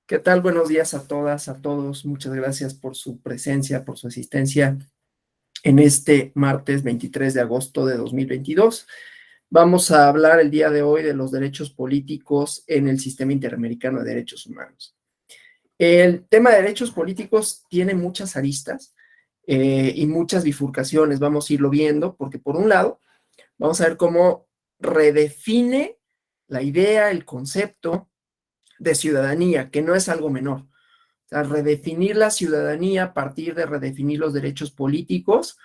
¿Qué tal? Buenos días a todas, a todos. Muchas gracias por su presencia, por su asistencia en este martes 23 de agosto de 2022. Vamos a hablar el día de hoy de los derechos políticos en el Sistema Interamericano de Derechos Humanos. El tema de derechos políticos tiene muchas aristas y muchas bifurcaciones. Vamos a irlo viendo porque, por un lado, vamos a ver cómo redefine la idea, el concepto de ciudadanía, que no es algo menor. O sea, redefinir la ciudadanía a partir de redefinir los derechos políticos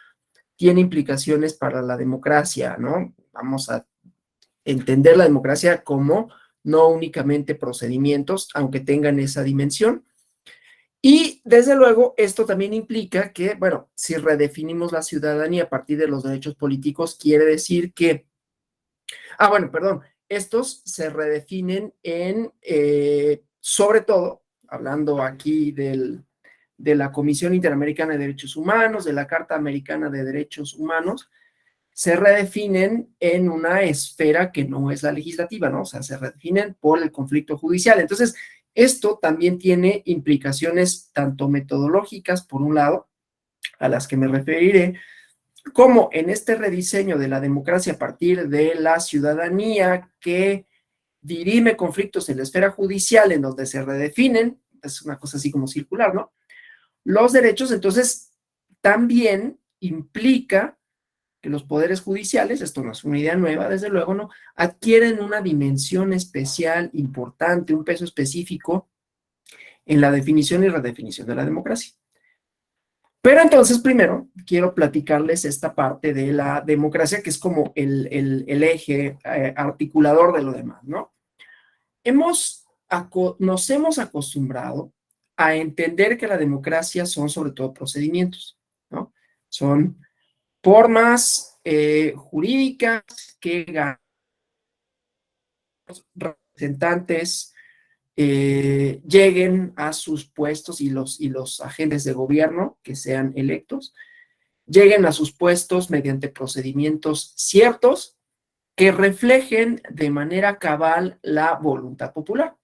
tiene implicaciones para la democracia, ¿no? Vamos a entender la democracia como no únicamente procedimientos, aunque tengan esa dimensión. Y desde luego, esto también implica que, bueno, si redefinimos la ciudadanía a partir de los derechos políticos, quiere decir que, estos se redefinen sobre todo, hablando aquí de la Comisión Interamericana de Derechos Humanos, de la Carta Americana de Derechos Humanos, se redefinen en una esfera que no es la legislativa, ¿no? O sea, se redefinen por el conflicto judicial. Entonces, esto también tiene implicaciones tanto metodológicas, por un lado, a las que me referiré, como en este rediseño de la democracia a partir de la ciudadanía que dirime conflictos en la esfera judicial, en donde se redefinen, es una cosa así como circular, ¿no? Los derechos, entonces, también implica que los poderes judiciales, esto no es una idea nueva, desde luego, ¿no? Adquieren una dimensión especial, importante, un peso específico en la definición y redefinición de la democracia. Pero entonces, primero, quiero platicarles esta parte de la democracia, que es como el eje articulador de lo demás, ¿no? Nos hemos acostumbrado a entender que la democracia son sobre todo procedimientos, ¿no? Son formas jurídicas que representantes lleguen a sus puestos y los agentes de gobierno que sean electos lleguen a sus puestos mediante procedimientos ciertos que reflejen de manera cabal la voluntad popular.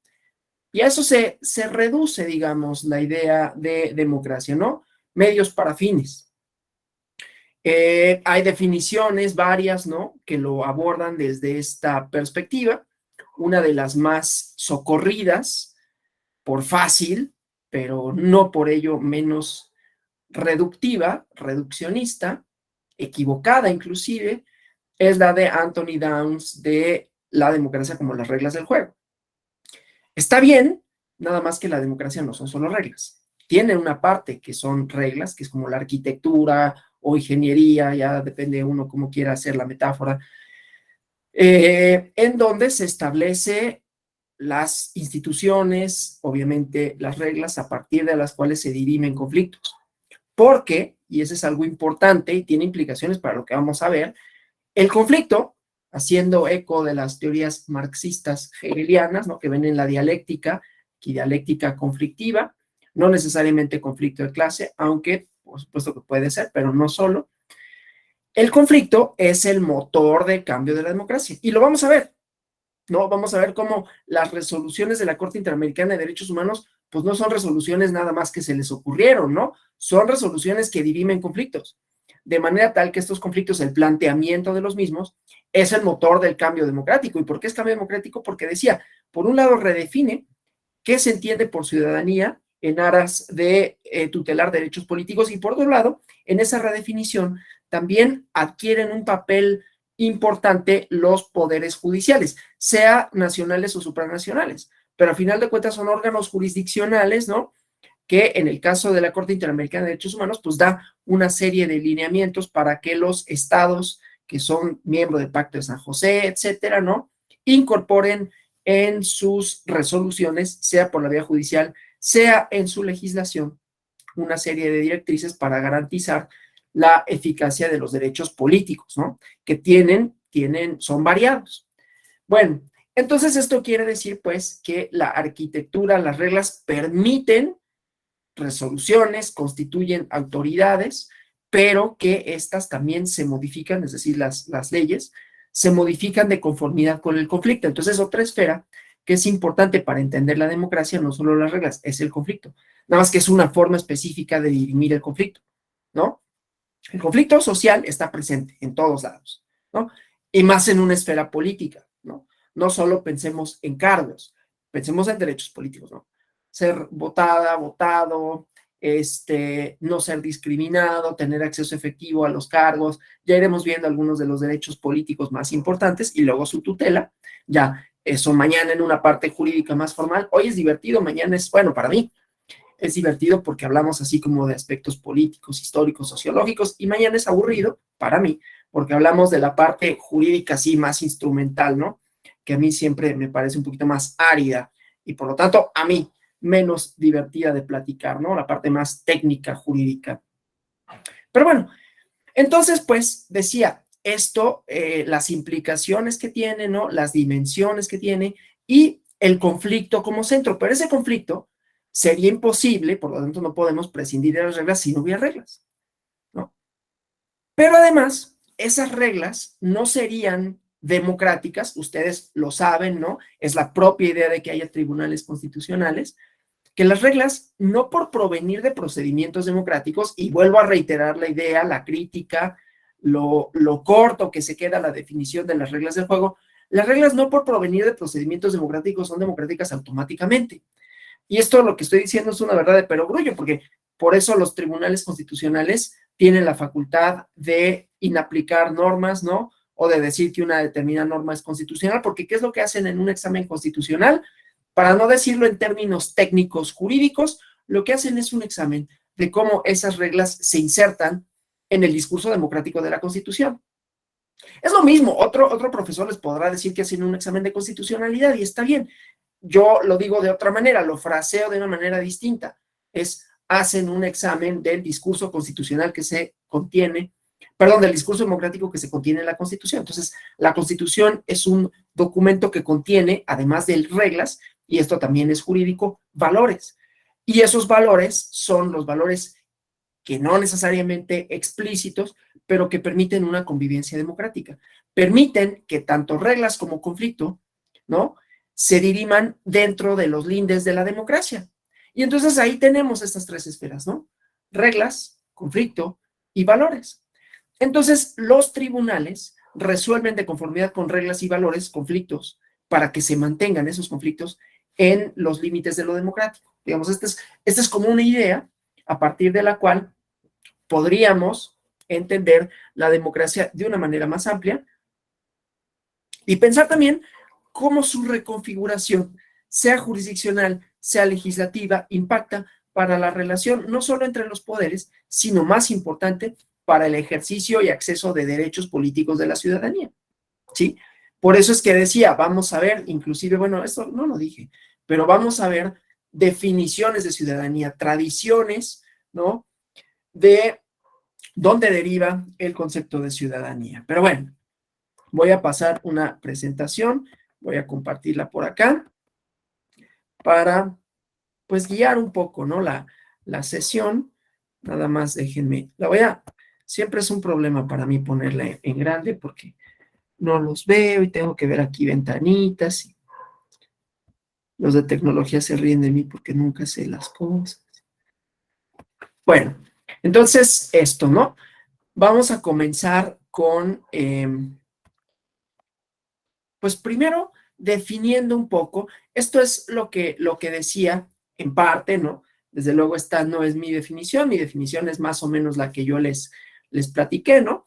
Y a eso se reduce, digamos, la idea de democracia, ¿no? Medios para fines. Hay definiciones varias, ¿no? Que lo abordan desde esta perspectiva. Una de las más socorridas, por fácil, pero no por ello menos reductiva, reduccionista, equivocada inclusive, es la de Anthony Downs de la democracia como las reglas del juego. Está bien, nada más que la democracia no son solo reglas. Tiene una parte que son reglas, que es como la arquitectura o ingeniería, ya depende de uno cómo quiera hacer la metáfora, en donde se establece las instituciones, obviamente las reglas a partir de las cuales se dirimen conflictos. Porque, y eso es algo importante y tiene implicaciones para lo que vamos a ver, el conflicto, haciendo eco de las teorías marxistas hegelianas, ¿no? Que ven en la dialéctica, y dialéctica conflictiva, no necesariamente conflicto de clase, aunque por supuesto que puede ser, pero no solo. El conflicto es el motor de cambio de la democracia y lo vamos a ver, ¿no? Vamos a ver cómo las resoluciones de la Corte Interamericana de Derechos Humanos, pues no son resoluciones nada más que se les ocurrieron, ¿no? Son resoluciones que dirimen conflictos, de manera tal que estos conflictos, el planteamiento de los mismos, es el motor del cambio democrático. ¿Y por qué es cambio democrático? Porque decía, por un lado redefine qué se entiende por ciudadanía en aras de tutelar derechos políticos y por otro lado, en esa redefinición también adquieren un papel importante los poderes judiciales, sea nacionales o supranacionales, pero a final de cuentas son órganos jurisdiccionales, ¿no? Que en el caso de la Corte Interamericana de Derechos Humanos, pues da una serie de lineamientos para que los estados que son miembros del Pacto de San José, etcétera, ¿no? Incorporen en sus resoluciones, sea por la vía judicial, sea en su legislación, una serie de directrices para garantizar la eficacia de los derechos políticos, ¿no? Que son variados. Bueno, entonces esto quiere decir, pues, que la arquitectura, las reglas permiten resoluciones, constituyen autoridades, pero que estas también se modifican, es decir, las leyes se modifican de conformidad con el conflicto. Entonces, otra esfera que es importante para entender la democracia, no solo las reglas, es el conflicto. Nada más que es una forma específica de dirimir el conflicto, ¿no? El conflicto social está presente en todos lados, ¿no? Y más en una esfera política, ¿no? No solo pensemos en cargos, pensemos en derechos políticos, ¿no? Ser votada, votado, no ser discriminado, tener acceso efectivo a los cargos. Ya iremos viendo algunos de los derechos políticos más importantes y luego su tutela. Ya eso mañana en una parte jurídica más formal. Hoy es divertido, mañana es, bueno, para mí es divertido porque hablamos así como de aspectos políticos, históricos, sociológicos, y mañana es aburrido para mí porque hablamos de la parte jurídica así más instrumental, ¿no? Que a mí siempre me parece un poquito más árida y por lo tanto a mí menos divertida de platicar, ¿no? La parte más técnica jurídica. Pero bueno, entonces pues decía esto, las implicaciones que tiene, ¿no? Las dimensiones que tiene y el conflicto como centro, pero ese conflicto sería imposible, por lo tanto no podemos prescindir de las reglas si no hubiera reglas, ¿no? Pero además, esas reglas no serían democráticas, ustedes lo saben, ¿no? Es la propia idea de que haya tribunales constitucionales, que las reglas, no por provenir de procedimientos democráticos, y vuelvo a reiterar la idea, la crítica, lo corto que se queda la definición de las reglas del juego, las reglas no por provenir de procedimientos democráticos son democráticas automáticamente. Y esto lo que estoy diciendo es una verdad de perogrullo, porque por eso los tribunales constitucionales tienen la facultad de inaplicar normas, ¿no? O de decir que una determinada norma es constitucional, porque ¿qué es lo que hacen en un examen constitucional? Para no decirlo en términos técnicos jurídicos, lo que hacen es un examen de cómo esas reglas se insertan en el discurso democrático de la Constitución. Es lo mismo, otro profesor les podrá decir que hacen un examen de constitucionalidad y está bien. Yo lo digo de otra manera, lo fraseo de una manera distinta. Hacen un examen del discurso constitucional que se contiene, perdón, del discurso democrático que se contiene en la Constitución. Entonces, la Constitución es un documento que contiene, además de reglas, y esto también es jurídico, valores. Y esos valores son los valores que no necesariamente explícitos, pero que permiten una convivencia democrática. Permiten que tanto reglas como conflicto, ¿no?, se diriman dentro de los lindes de la democracia. Y entonces ahí tenemos estas tres esferas, ¿no? Reglas, conflicto y valores. Entonces, los tribunales resuelven de conformidad con reglas y valores conflictos para que se mantengan esos conflictos en los límites de lo democrático. Digamos, esta es como una idea a partir de la cual podríamos entender la democracia de una manera más amplia y pensar también cómo su reconfiguración, sea jurisdiccional, sea legislativa, impacta para la relación no solo entre los poderes, sino más importante, para el ejercicio y acceso de derechos políticos de la ciudadanía, ¿sí? Por eso es que decía, vamos a ver, inclusive, bueno, esto no lo dije, pero vamos a ver definiciones de ciudadanía, tradiciones, ¿no?, de dónde deriva el concepto de ciudadanía. Pero bueno, voy a pasar una presentación, voy a compartirla por acá para, pues, guiar un poco, ¿no?, la sesión. Nada más déjenme, siempre es un problema para mí ponerla en grande porque no los veo y tengo que ver aquí ventanitas y los de tecnología se ríen de mí porque nunca sé las cosas. Bueno, entonces esto, ¿no? Vamos a comenzar con, pues primero definiendo un poco, esto es lo que decía en parte, ¿no? Desde luego esta no es mi definición es más o menos la que yo les platiqué, ¿no?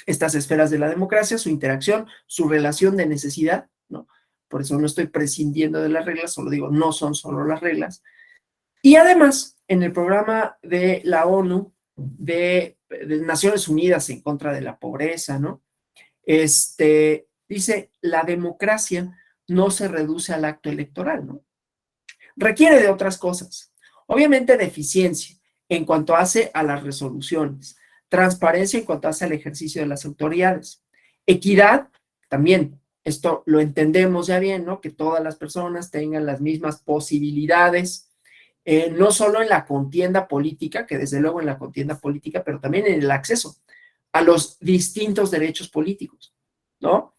Estas esferas de la democracia, su interacción, su relación de necesidad, ¿no? Por eso no estoy prescindiendo de las reglas, solo digo, no son solo las reglas. Y además, en el programa de la ONU, de Naciones Unidas en contra de la pobreza, ¿no? Dice, la democracia no se reduce al acto electoral, ¿no? Requiere de otras cosas. Obviamente de eficiencia en cuanto hace a las resoluciones, transparencia en cuanto hace al ejercicio de las autoridades, equidad también, esto lo entendemos ya bien, ¿no? Que todas las personas tengan las mismas posibilidades, no solo en la contienda política, que desde luego en la contienda política, pero también en el acceso a los distintos derechos políticos, ¿no?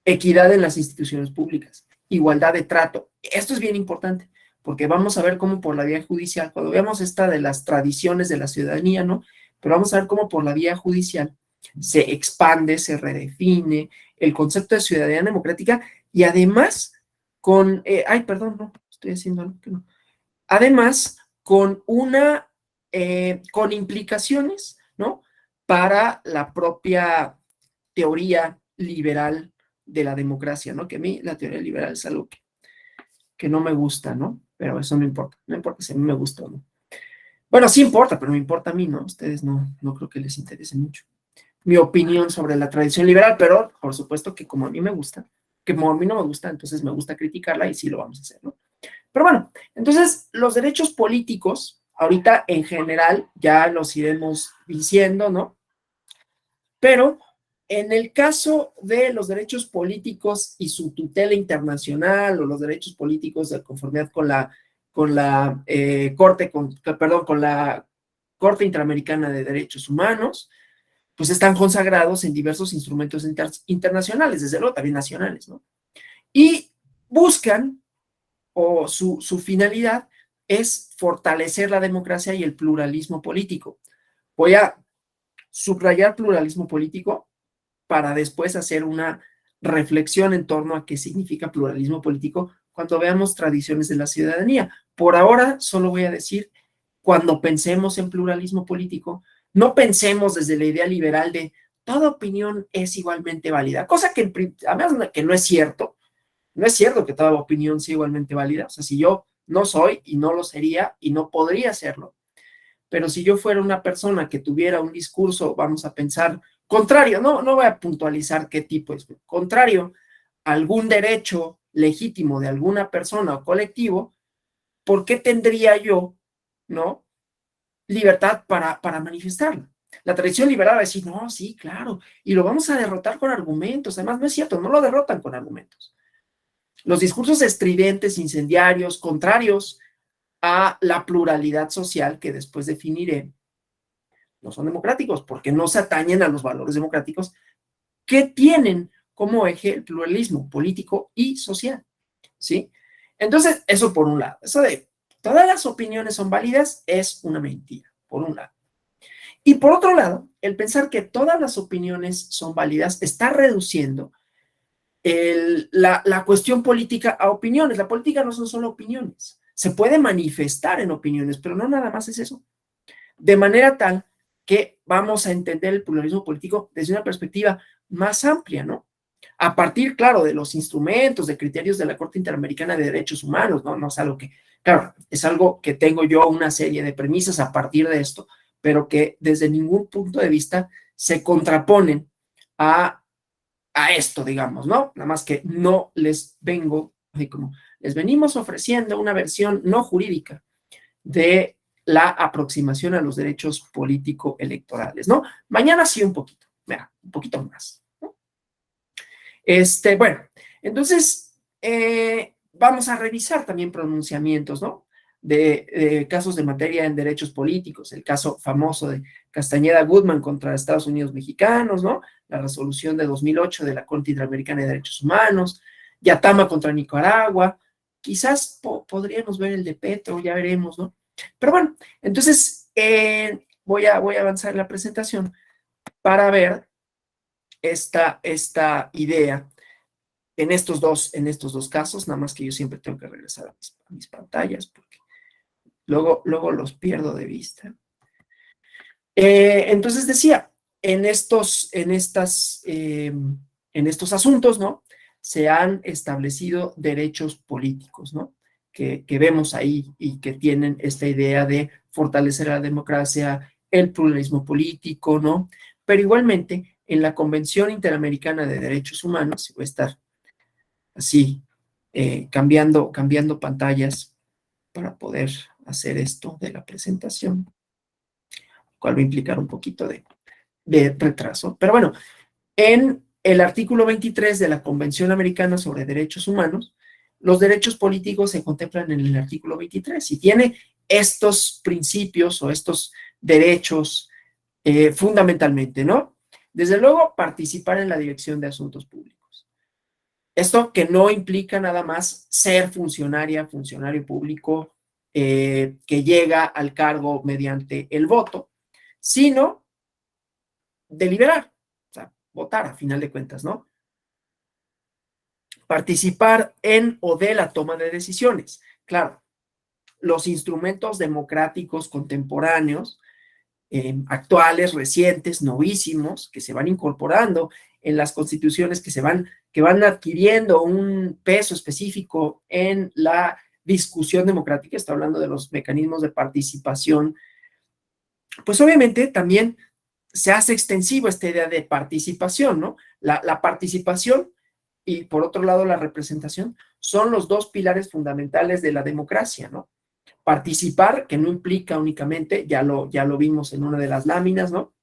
Equidad en las instituciones públicas, igualdad de trato. Esto es bien importante, porque vamos a ver cómo por la vía judicial, cuando veamos esta de las tradiciones de la ciudadanía, ¿no? Pero vamos a ver cómo por la vía judicial se expande, se redefine el concepto de ciudadanía democrática y además con, perdón, no, estoy haciendo algo que no. Además, con implicaciones, ¿no? Para la propia teoría liberal de la democracia, ¿no? Que a mí la teoría liberal es algo que no me gusta, ¿no? Pero eso no importa, no importa si a mí me gusta o no. Bueno, sí importa, pero me importa a mí, ¿no? Ustedes no creo que les interese mucho mi opinión sobre la tradición liberal, pero por supuesto que como a mí me gusta, que como a mí no me gusta, entonces me gusta criticarla y sí lo vamos a hacer, ¿no? Pero bueno, entonces los derechos políticos, ahorita en general ya los iremos diciendo, ¿no? Pero en el caso de los derechos políticos y su tutela internacional o los derechos políticos de conformidad con la Corte Interamericana de Derechos Humanos, pues están consagrados en diversos instrumentos internacionales, desde luego también nacionales, ¿no? Y buscan, o su finalidad es fortalecer la democracia y el pluralismo político. Voy a subrayar pluralismo político para después hacer una reflexión en torno a qué significa pluralismo político cuando veamos tradiciones de la ciudadanía. Por ahora solo voy a decir, cuando pensemos en pluralismo político, no pensemos desde la idea liberal de toda opinión es igualmente válida, cosa que además que no es cierto. No es cierto que toda opinión sea igualmente válida. O sea, si yo no soy y no lo sería y no podría serlo, pero si yo fuera una persona que tuviera un discurso, vamos a pensar, contrario, no voy a puntualizar qué tipo es, contrario a algún derecho legítimo de alguna persona o colectivo, ¿por qué tendría yo, no, libertad para manifestarlo? La tradición liberal va a decir, no, sí, claro, y lo vamos a derrotar con argumentos. Además, no es cierto, no lo derrotan con argumentos. Los discursos estridentes, incendiarios, contrarios a la pluralidad social que después definiré, no son democráticos porque no se atañen a los valores democráticos que tienen como eje el pluralismo político y social, ¿sí? Entonces, eso por un lado. Eso de todas las opiniones son válidas es una mentira, por un lado. Y por otro lado, el pensar que todas las opiniones son válidas está reduciendo la cuestión política a opiniones. La política no son solo opiniones. Se puede manifestar en opiniones, pero no nada más es eso. De manera tal que vamos a entender el pluralismo político desde una perspectiva más amplia, ¿no? A partir, claro, de los instrumentos, de criterios de la Corte Interamericana de Derechos Humanos, ¿no? No es algo que, claro, es algo que tengo yo una serie de premisas a partir de esto, pero que desde ningún punto de vista se contraponen a esto, digamos, ¿no? Nada más que no les vengo, así como les venimos ofreciendo una versión no jurídica de la aproximación a los derechos político-electorales, ¿no? Mañana sí un poquito, mira, un poquito más, ¿no? Bueno, entonces vamos a revisar también pronunciamientos, ¿no? De casos de materia en derechos políticos, el caso famoso de Castañeda Goodman contra Estados Unidos mexicanos, ¿no? La resolución de 2008 de la Corte Interamericana de Derechos Humanos, Yatama contra Nicaragua, quizás podríamos ver el de Petro, ya veremos, ¿no? Pero bueno, entonces voy a avanzar la presentación para ver esta idea en estos dos casos, nada más que yo siempre tengo que regresar a mis pantallas porque luego los pierdo de vista. Entonces decía, en estos asuntos, ¿no? Se han establecido derechos políticos, ¿no? Que vemos ahí y que tienen esta idea de fortalecer la democracia, el pluralismo político, ¿no? Pero igualmente, en la Convención Interamericana de Derechos Humanos, voy a estar así, cambiando pantallas para poder hacer esto de la presentación, lo cual va a implicar un poquito de retraso. Pero bueno, en el artículo 23 de la Convención Americana sobre Derechos Humanos, los derechos políticos se contemplan en el artículo 23 y tiene estos principios o estos derechos fundamentalmente, ¿no? Desde luego, participar en la dirección de asuntos públicos. Esto que no implica nada más ser funcionario público que llega al cargo mediante el voto, sino deliberar, o sea, votar a final de cuentas, ¿no? Participar en o de la toma de decisiones. Claro, los instrumentos democráticos contemporáneos, actuales, recientes, novísimos, que se van incorporando en las constituciones, que van adquiriendo un peso específico en la discusión democrática, está hablando de los mecanismos de participación, pues obviamente también se hace extensivo esta idea de participación, ¿no? La participación y por otro lado la representación son los dos pilares fundamentales de la democracia, ¿no? Participar, que no implica únicamente, ya lo vimos en una de las láminas, ¿no?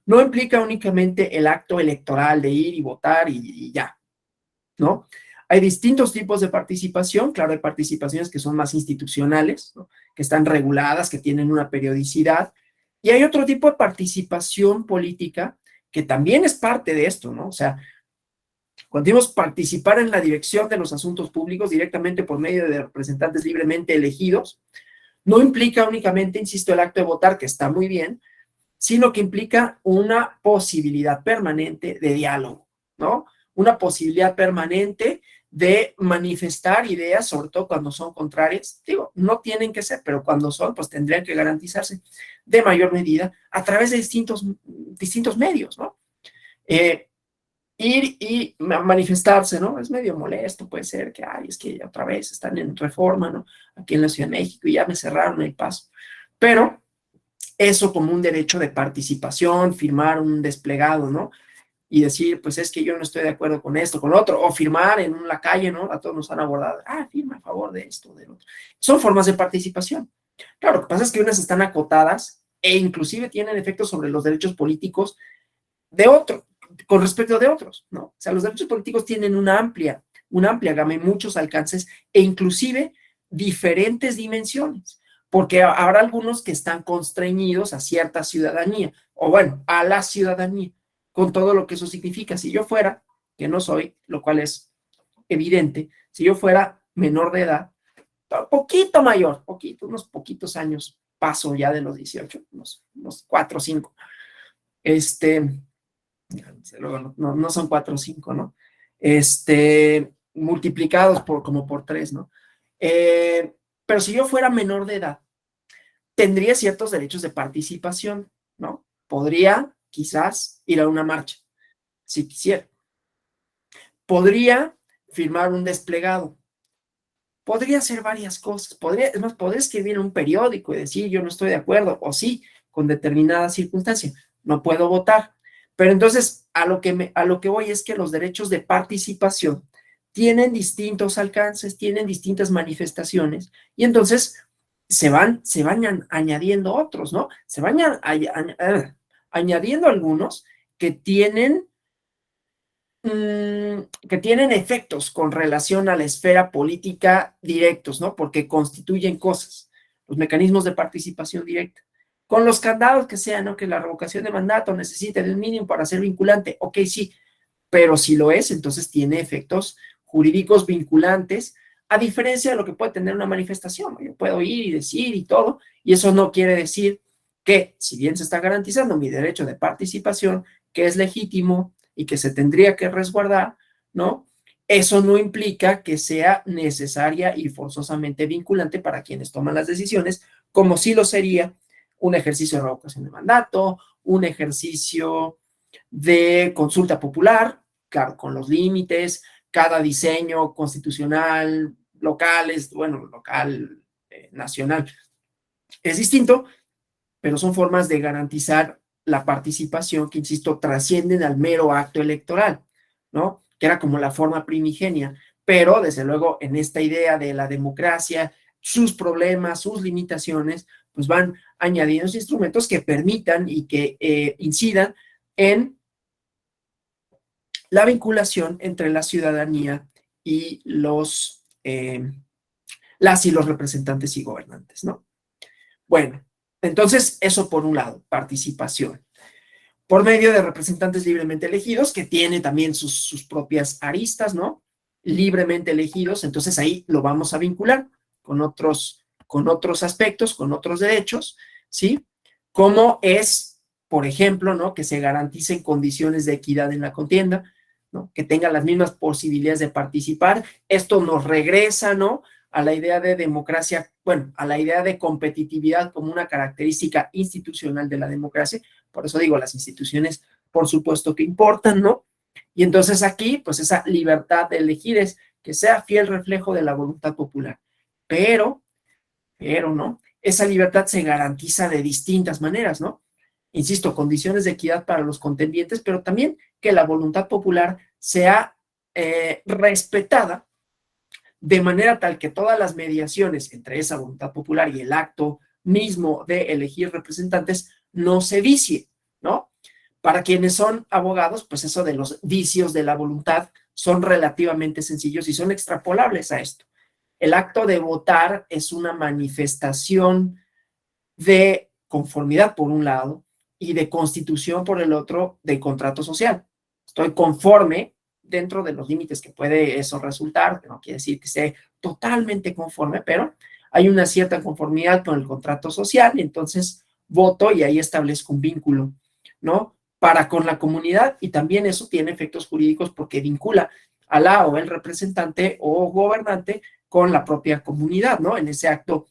No implica únicamente el acto electoral de ir y votar y ya, ¿no? Hay distintos tipos de participación, claro, hay participaciones que son más institucionales, ¿no? Que están reguladas, que tienen una periodicidad, y hay otro tipo de participación política que también es parte de esto, ¿no? O sea, cuando decimos participar en la dirección de los asuntos públicos directamente por medio de representantes libremente elegidos, no implica únicamente, insisto, el acto de votar, que está muy bien, sino que implica una posibilidad permanente de diálogo, ¿no? Una posibilidad permanente de manifestar ideas, sobre todo cuando son contrarias. Digo, no tienen que ser, pero cuando son, pues tendrían que garantizarse de mayor medida a través de distintos medios, ¿no? Ir y manifestarse, ¿no? Es medio molesto, puede ser que, ay, es que otra vez están en reforma, ¿no? Aquí en la Ciudad de México y ya me cerraron el paso. Pero eso como un derecho de participación, firmar un desplegado, ¿no? Y decir, pues es que yo no estoy de acuerdo con esto, con lo otro, o firmar en la calle, ¿no? A todos nos han abordado, firma a favor de esto, del otro. Son formas de participación. Claro, lo que pasa es que unas están acotadas e inclusive tienen efectos sobre los derechos políticos de otro, con respecto de otros, ¿no? O sea, los derechos políticos tienen una amplia gama y muchos alcances e inclusive diferentes dimensiones, porque habrá algunos que están constreñidos a cierta ciudadanía, o bueno, a la ciudadanía, con todo lo que eso significa. Si yo fuera, que no soy, lo cual es evidente, si yo fuera menor de edad, poquito mayor, unos poquitos años paso ya de los 18, unos 4 o 5, luego no son 4 o 5, ¿no? Multiplicados como por 3, ¿no? Pero si yo fuera menor de edad, tendría ciertos derechos de participación, ¿no? Podría quizás ir a una marcha, si quisiera. Podría firmar un desplegado. Podría hacer varias cosas. Podría escribir en un periódico y decir yo no estoy de acuerdo, o sí, con determinada circunstancia. No puedo votar. Pero entonces, a lo que voy es que los derechos de participación tienen distintos alcances, tienen distintas manifestaciones, y entonces se van añadiendo otros, ¿no? Se van añadiendo algunos que tienen efectos con relación a la esfera política directos, ¿no? Porque constituyen cosas, los mecanismos de participación directa. Con los candados que sean, ¿no? Que la revocación de mandato necesite del mínimo para ser vinculante, ok, sí, pero si lo es, entonces tiene efectos jurídicos vinculantes, a diferencia de lo que puede tener una manifestación, ¿no? Yo puedo ir y decir y todo, y eso no quiere decir que, si bien se está garantizando mi derecho de participación, que es legítimo y que se tendría que resguardar, ¿no? Eso no implica que sea necesaria y forzosamente vinculante para quienes toman las decisiones, como sí lo sería un ejercicio de revocación de mandato, un ejercicio de consulta popular, claro, con los límites, cada diseño constitucional, local, nacional, es distinto, pero son formas de garantizar la participación que, insisto, trascienden al mero acto electoral, ¿no? Que era como la forma primigenia, pero desde luego en esta idea de la democracia, sus problemas, sus limitaciones, pues van añadiendo instrumentos que permitan y que incidan en la vinculación entre la ciudadanía y las y los representantes y gobernantes, ¿no? Bueno, entonces eso por un lado, participación. Por medio de representantes libremente elegidos, que tiene también sus propias aristas, ¿no? libremente elegidos, entonces ahí lo vamos a vincular con otros aspectos, con otros derechos, ¿sí? Como es, por ejemplo, ¿no? Que se garanticen condiciones de equidad en la contienda, ¿no? Que tengan las mismas posibilidades de participar. Esto nos regresa, ¿no? A la idea de democracia, bueno, a la idea de competitividad como una característica institucional de la democracia. Por eso digo, las instituciones, por supuesto que importan, ¿no? Y entonces aquí, pues esa libertad de elegir es que sea fiel reflejo de la voluntad popular. Pero, ¿no? Esa libertad se garantiza de distintas maneras, ¿no? Insisto, condiciones de equidad para los contendientes, pero también que la voluntad popular sea respetada de manera tal que todas las mediaciones entre esa voluntad popular y el acto mismo de elegir representantes no se vicie, ¿no? Para quienes son abogados, pues eso de los vicios de la voluntad son relativamente sencillos y son extrapolables a esto. El acto de votar es una manifestación de conformidad por un lado y de constitución por el otro del contrato social. Estoy conforme dentro de los límites que puede eso resultar, que no quiere decir que esté totalmente conforme, pero hay una cierta conformidad con el contrato social y entonces voto y ahí establezco un vínculo, ¿no? Para con la comunidad y también eso tiene efectos jurídicos porque vincula a la o el representante o gobernante con la propia comunidad, ¿no? En ese acto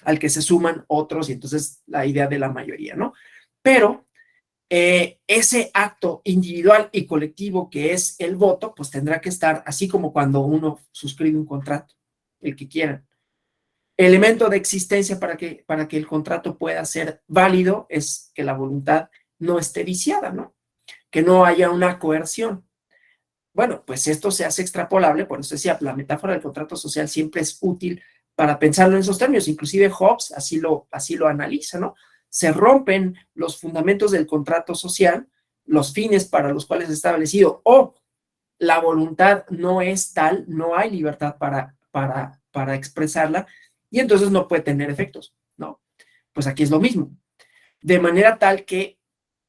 al que se suman otros y entonces la idea de la mayoría, ¿no? Pero ese acto individual y colectivo que es el voto, pues tendrá que estar así como cuando uno suscribe un contrato, el que quieran. Elemento de existencia para que el contrato pueda ser válido es que la voluntad no esté viciada, ¿no? Que no haya una coerción. Bueno, pues esto se hace extrapolable, por eso decía, la metáfora del contrato social siempre es útil para pensarlo en esos términos. Inclusive Hobbes así lo analiza, ¿no? Se rompen los fundamentos del contrato social, los fines para los cuales está establecido, o la voluntad no es tal, no hay libertad para expresarla, y entonces no puede tener efectos, ¿no? Pues aquí es lo mismo. De manera tal que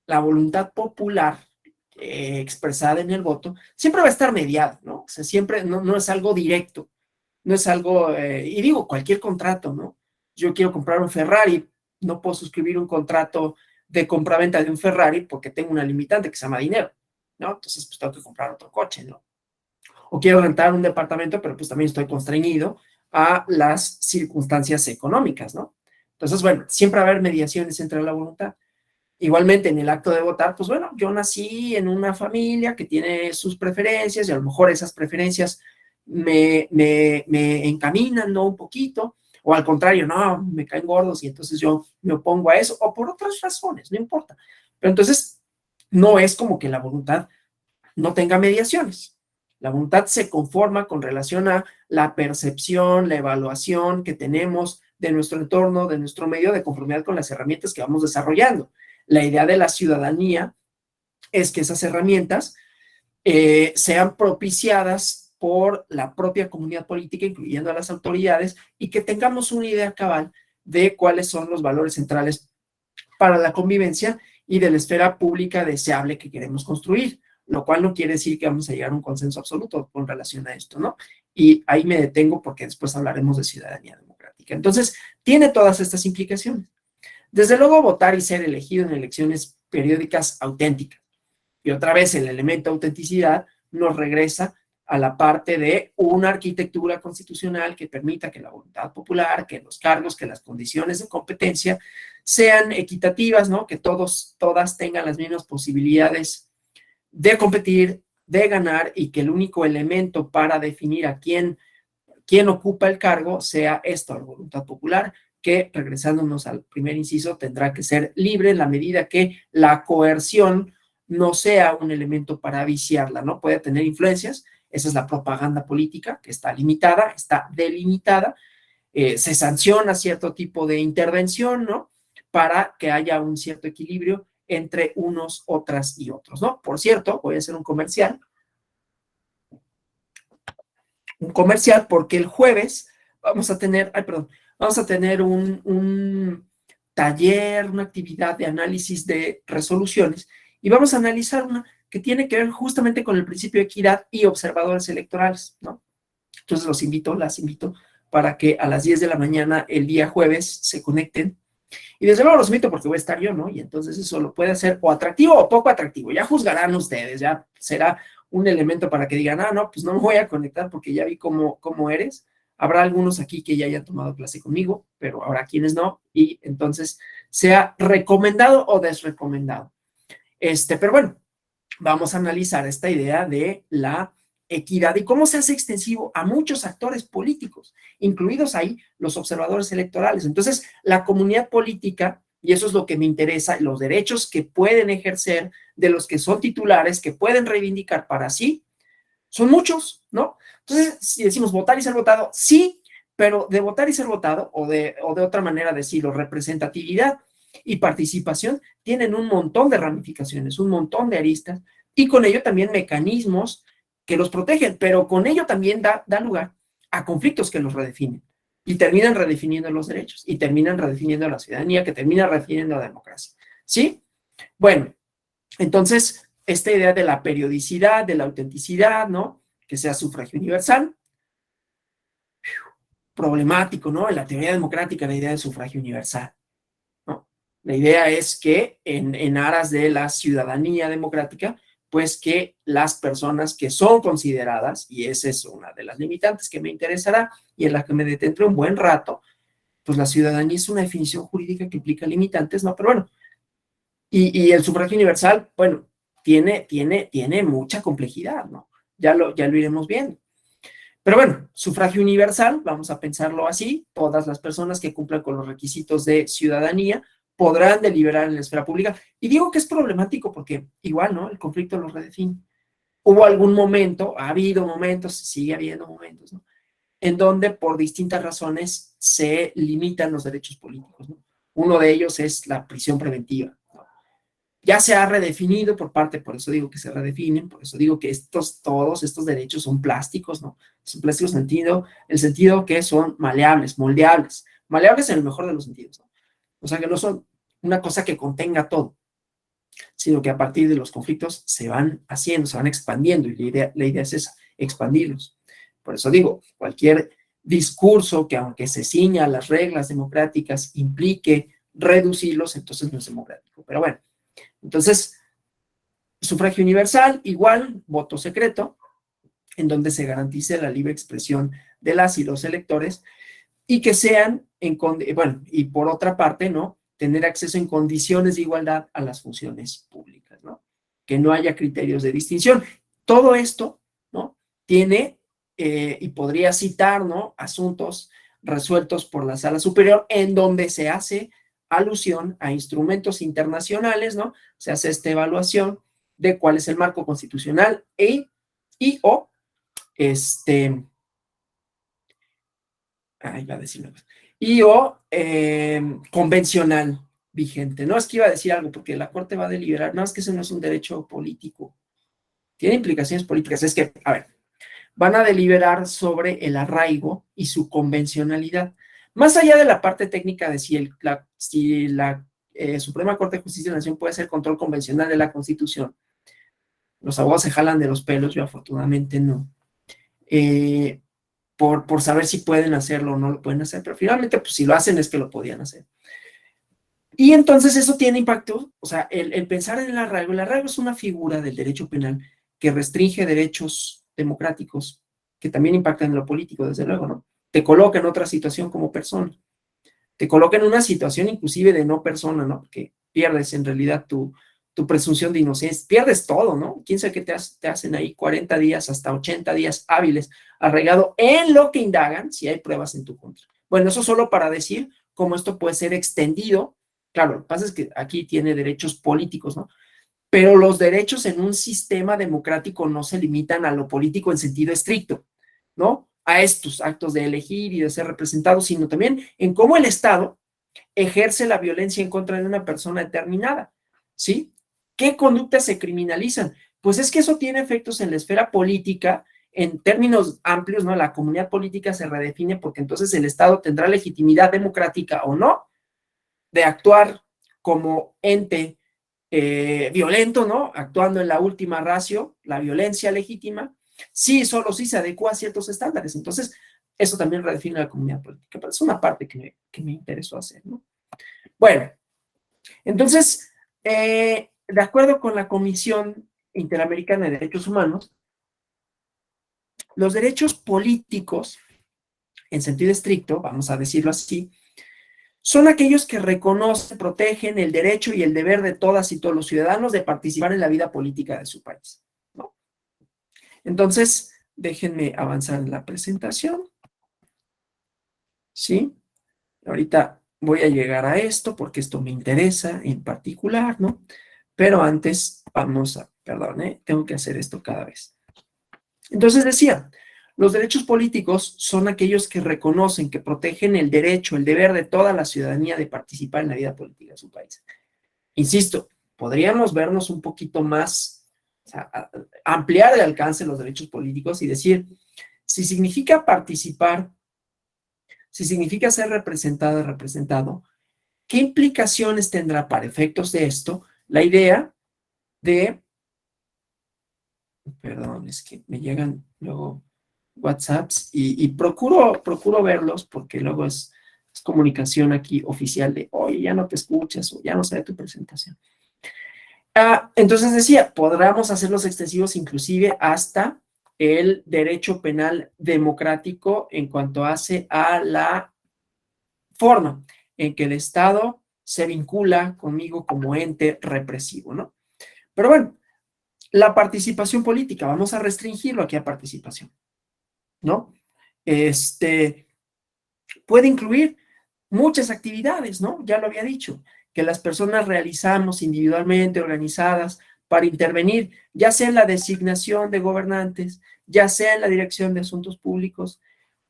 la voluntad popular expresada en el voto siempre va a estar mediada, ¿no? O sea, siempre no es algo directo, no es algo, y digo, cualquier contrato, ¿no? Yo quiero comprar un Ferrari, no puedo suscribir un contrato de compraventa de un Ferrari porque tengo una limitante que se llama dinero, ¿no? Entonces, pues tengo que comprar otro coche, ¿no? O quiero rentar un departamento, pero pues también estoy constreñido a las circunstancias económicas, ¿no? Entonces, bueno, siempre va a haber mediaciones entre la voluntad. Igualmente, en el acto de votar, pues bueno, yo nací en una familia que tiene sus preferencias y a lo mejor esas preferencias me encaminan, ¿no? Un poquito, o al contrario, no, me caen gordos y entonces yo me opongo a eso, o por otras razones, no importa. Pero entonces, no es como que la voluntad no tenga mediaciones. La voluntad se conforma con relación a la percepción, la evaluación que tenemos de nuestro entorno, de nuestro medio, de conformidad con las herramientas que vamos desarrollando. La idea de la ciudadanía es que esas herramientas sean propiciadas por la propia comunidad política, incluyendo a las autoridades, y que tengamos una idea cabal de cuáles son los valores centrales para la convivencia y de la esfera pública deseable que queremos construir, lo cual no quiere decir que vamos a llegar a un consenso absoluto con relación a esto, ¿no? Y ahí me detengo porque después hablaremos de ciudadanía democrática. Entonces, tiene todas estas implicaciones. Desde luego, votar y ser elegido en elecciones periódicas auténticas. Y otra vez, el elemento autenticidad nos regresa a la parte de una arquitectura constitucional que permita que la voluntad popular, que los cargos, que las condiciones de competencia sean equitativas, ¿no? Que todas tengan las mismas posibilidades de competir, de ganar y que el único elemento para definir a quién ocupa el cargo sea esto, la voluntad popular, que regresándonos al primer inciso tendrá que ser libre en la medida que la coerción no sea un elemento para viciarla, ¿no? Puede tener influencias, esa es la propaganda política, que está limitada, está delimitada, se sanciona cierto tipo de intervención, ¿no? Para que haya un cierto equilibrio entre unos, otras y otros, ¿no? Por cierto, voy a hacer un comercial porque el jueves vamos a tener un taller, una actividad de análisis de resoluciones y vamos a analizar una que tiene que ver justamente con el principio de equidad y observadores electorales, ¿no? Entonces las invito para que a las 10 de la mañana el día jueves se conecten. Y desde luego los invito porque voy a estar yo, ¿no? Y entonces eso lo puede hacer o atractivo o poco atractivo. Ya juzgarán ustedes, ya será un elemento para que digan, no, pues no me voy a conectar porque ya vi cómo eres. Habrá algunos aquí que ya hayan tomado clase conmigo, pero habrá quienes no. Y entonces sea recomendado o desrecomendado. Pero bueno, vamos a analizar esta idea de la equidad y cómo se hace extensivo a muchos actores políticos, incluidos ahí los observadores electorales. Entonces, la comunidad política, y eso es lo que me interesa, los derechos que pueden ejercer de los que son titulares, que pueden reivindicar para sí, son muchos, ¿no? Entonces, si decimos votar y ser votado, sí, pero de votar y ser votado, o de otra manera decirlo, representatividad y participación, tienen un montón de ramificaciones, un montón de aristas, y con ello también mecanismos que los protegen, pero con ello también da lugar a conflictos que los redefinen, y terminan redefiniendo los derechos, y terminan redefiniendo la ciudadanía, que termina redefiniendo la democracia, ¿sí? Bueno, entonces, esta idea de la periodicidad, de la autenticidad, ¿no? Que sea sufragio universal, problemático, ¿no? En la teoría democrática, la idea del sufragio universal, ¿no? La idea es que en aras de la ciudadanía democrática, pues que las personas que son consideradas, y esa es una de las limitantes que me interesará y en la que me detendré un buen rato, pues la ciudadanía es una definición jurídica que implica limitantes, ¿no? Pero bueno, y el sufragio universal, bueno, tiene mucha complejidad, ¿no? Ya lo iremos viendo. Pero bueno, sufragio universal, vamos a pensarlo así, todas las personas que cumplan con los requisitos de ciudadanía podrán deliberar en la esfera pública. Y digo que es problemático porque igual, ¿no? El conflicto lo redefine. Hubo algún momento, ha habido momentos, sigue habiendo momentos, ¿no? En donde por distintas razones se limitan los derechos políticos, ¿no? Uno de ellos es la prisión preventiva. Ya se ha redefinido por eso digo que se redefinen, por eso digo que todos estos derechos son plásticos, ¿no? Son plásticos en el sentido que son maleables, moldeables, maleables en el mejor de los sentidos, ¿no? O sea, que no son una cosa que contenga todo, sino que a partir de los conflictos se van haciendo, se van expandiendo, y la idea es esa, expandirlos. Por eso digo, cualquier discurso que aunque se ciña a las reglas democráticas implique reducirlos, entonces no es democrático. Pero bueno, entonces, sufragio universal, igual, voto secreto, en donde se garantice la libre expresión de las y los electores y que sean, bueno, y por otra parte, ¿no? Tener acceso en condiciones de igualdad a las funciones públicas, ¿no? Que no haya criterios de distinción. Todo esto, ¿no? Tiene, y podría citar, ¿no? Asuntos resueltos por la Sala Superior en donde se hace alusión a instrumentos internacionales, ¿no? Se hace esta evaluación de cuál es el marco constitucional o iba a decir una cosa, convencional vigente. No es que iba a decir algo porque la Corte va a deliberar, no es que eso no es un derecho político, tiene implicaciones políticas, es que, a ver, van a deliberar sobre el arraigo y su convencionalidad. Más allá de la parte técnica de si la Suprema Corte de Justicia de la Nación puede ser control convencional de la Constitución, los abogados se jalan de los pelos, yo afortunadamente no, por saber si pueden hacerlo o no lo pueden hacer, pero finalmente, pues si lo hacen es que lo podían hacer. Y entonces eso tiene impacto, o sea, el pensar en el arraigo es una figura del derecho penal que restringe derechos democráticos, que también impactan en lo político, desde luego, ¿no? Te coloca en otra situación como persona, te coloca en una situación inclusive de no persona, ¿no? Porque pierdes en realidad tu presunción de inocencia, pierdes todo, ¿no? Quién sabe qué te hacen ahí 40 días hasta 80 días hábiles arraigado en lo que indagan si hay pruebas en tu contra. Bueno, eso solo para decir cómo esto puede ser extendido. Claro, lo que pasa es que aquí tiene derechos políticos, ¿no? Pero los derechos en un sistema democrático no se limitan a lo político en sentido estricto, ¿no? A estos actos de elegir y de ser representados, sino también en cómo el Estado ejerce la violencia en contra de una persona determinada, ¿sí? ¿Qué conductas se criminalizan? Pues es que eso tiene efectos en la esfera política, en términos amplios, ¿no? La comunidad política se redefine porque entonces el Estado tendrá legitimidad democrática o no de actuar como ente violento, ¿no? Actuando en la última ratio, la violencia legítima, sí, solo sí se adecua a ciertos estándares. Entonces, eso también redefine la comunidad política, pero es una parte que me interesó hacer, ¿no? Bueno, entonces, de acuerdo con la Comisión Interamericana de Derechos Humanos, los derechos políticos, en sentido estricto, vamos a decirlo así, son aquellos que reconocen, protegen el derecho y el deber de todas y todos los ciudadanos de participar en la vida política de su país, ¿no? Entonces, déjenme avanzar en la presentación, ¿sí? Ahorita voy a llegar a esto porque esto me interesa en particular, ¿no? Pero antes vamos a, perdón, tengo que hacer esto cada vez. Entonces decía, los derechos políticos son aquellos que reconocen, que protegen el derecho, el deber de toda la ciudadanía de participar en la vida política de su país. Insisto, podríamos vernos un poquito más, o sea, ampliar el alcance de los derechos políticos y decir, si significa participar, si significa ser representada, representado, ¿qué implicaciones tendrá para efectos de esto la idea de, perdón, es que me llegan luego WhatsApps y procuro verlos porque luego es comunicación aquí oficial de, oye, ya no te escuchas o ya no sale tu presentación. Entonces decía, podríamos hacerlos extensivos inclusive hasta el derecho penal democrático en cuanto hace a la forma en que el Estado se vincula conmigo como ente represivo, ¿no? Pero bueno, la participación política, vamos a restringirlo aquí a participación, ¿no? Puede incluir muchas actividades, ¿no? Ya lo había dicho, que las personas realizamos individualmente, organizadas, para intervenir, ya sea en la designación de gobernantes, ya sea en la dirección de asuntos públicos,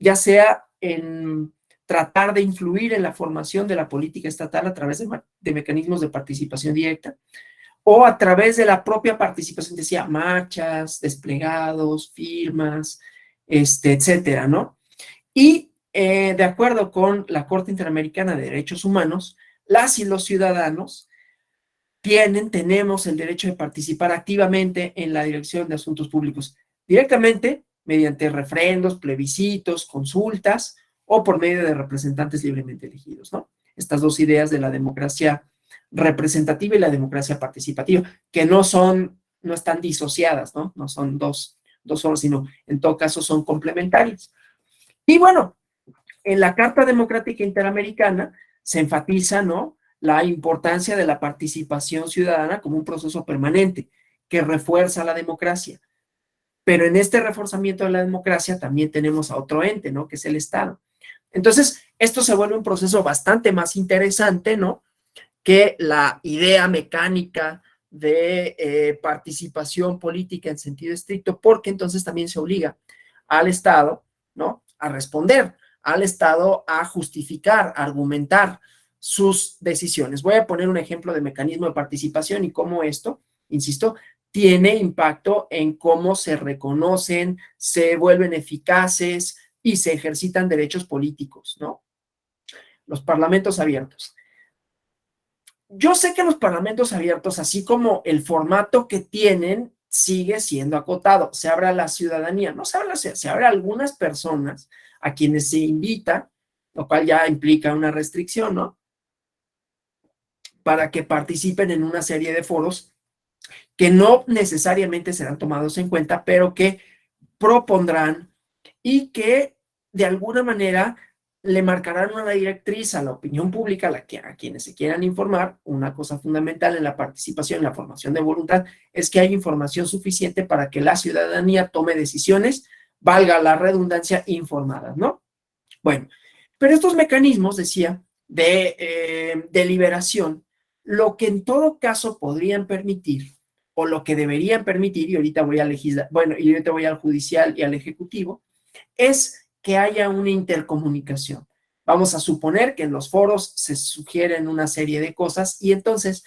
ya sea en tratar de influir en la formación de la política estatal a través de mecanismos de participación directa, o a través de la propia participación, decía, marchas, desplegados, firmas, etcétera, ¿no? Y de acuerdo con la Corte Interamericana de Derechos Humanos, las y los ciudadanos tenemos el derecho de participar activamente en la dirección de asuntos públicos, directamente mediante refrendos, plebiscitos, consultas o por medio de representantes libremente elegidos, ¿no? Estas dos ideas de la democracia representativa y la democracia participativa, que no están disociadas, ¿no? No son dos horas, sino en todo caso son complementarias. Y bueno, en la Carta Democrática Interamericana se enfatiza, ¿no?, la importancia de la participación ciudadana como un proceso permanente que refuerza la democracia. Pero en este reforzamiento de la democracia también tenemos a otro ente, ¿no?, que es el Estado. Entonces, esto se vuelve un proceso bastante más interesante, ¿no?, que la idea mecánica de participación política en sentido estricto, porque entonces también se obliga al Estado, ¿no?, a responder, al Estado a justificar, a argumentar sus decisiones. Voy a poner un ejemplo de mecanismo de participación y cómo esto, insisto, tiene impacto en cómo se reconocen, se vuelven eficaces y se ejercitan derechos políticos, ¿no? Los parlamentos abiertos. Yo sé que los parlamentos abiertos, así como el formato que tienen, sigue siendo acotado. Se abre a la ciudadanía, no se abre se abre a algunas personas a quienes se invita, lo cual ya implica una restricción, ¿no?, para que participen en una serie de foros que no necesariamente serán tomados en cuenta, pero que propondrán y que de alguna manera le marcarán una directriz a la opinión pública, a quienes se quieran informar. Una cosa fundamental en la participación, en la formación de voluntad, es que haya información suficiente para que la ciudadanía tome decisiones, valga la redundancia, informadas, ¿no? Bueno, pero estos mecanismos, decía, de deliberación, lo que en todo caso podrían permitir, o lo que deberían permitir, y ahorita voy al y ahorita voy al judicial y al ejecutivo, es que haya una intercomunicación. Vamos a suponer que en los foros se sugieren una serie de cosas y entonces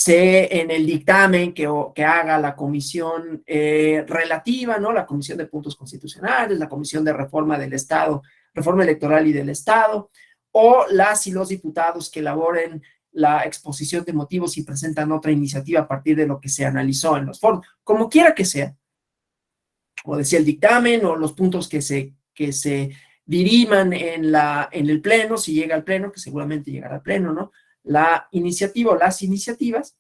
en el dictamen que haga la comisión relativa, ¿no?, la comisión de puntos constitucionales, la comisión de reforma del Estado, reforma electoral y del Estado, o las y los diputados que elaboren la exposición de motivos si presentan otra iniciativa a partir de lo que se analizó en los foros, como quiera que sea, o decía el dictamen, o los puntos que se diriman en el pleno, si llega al pleno, que seguramente llegará al pleno, ¿no? La iniciativa o las iniciativas.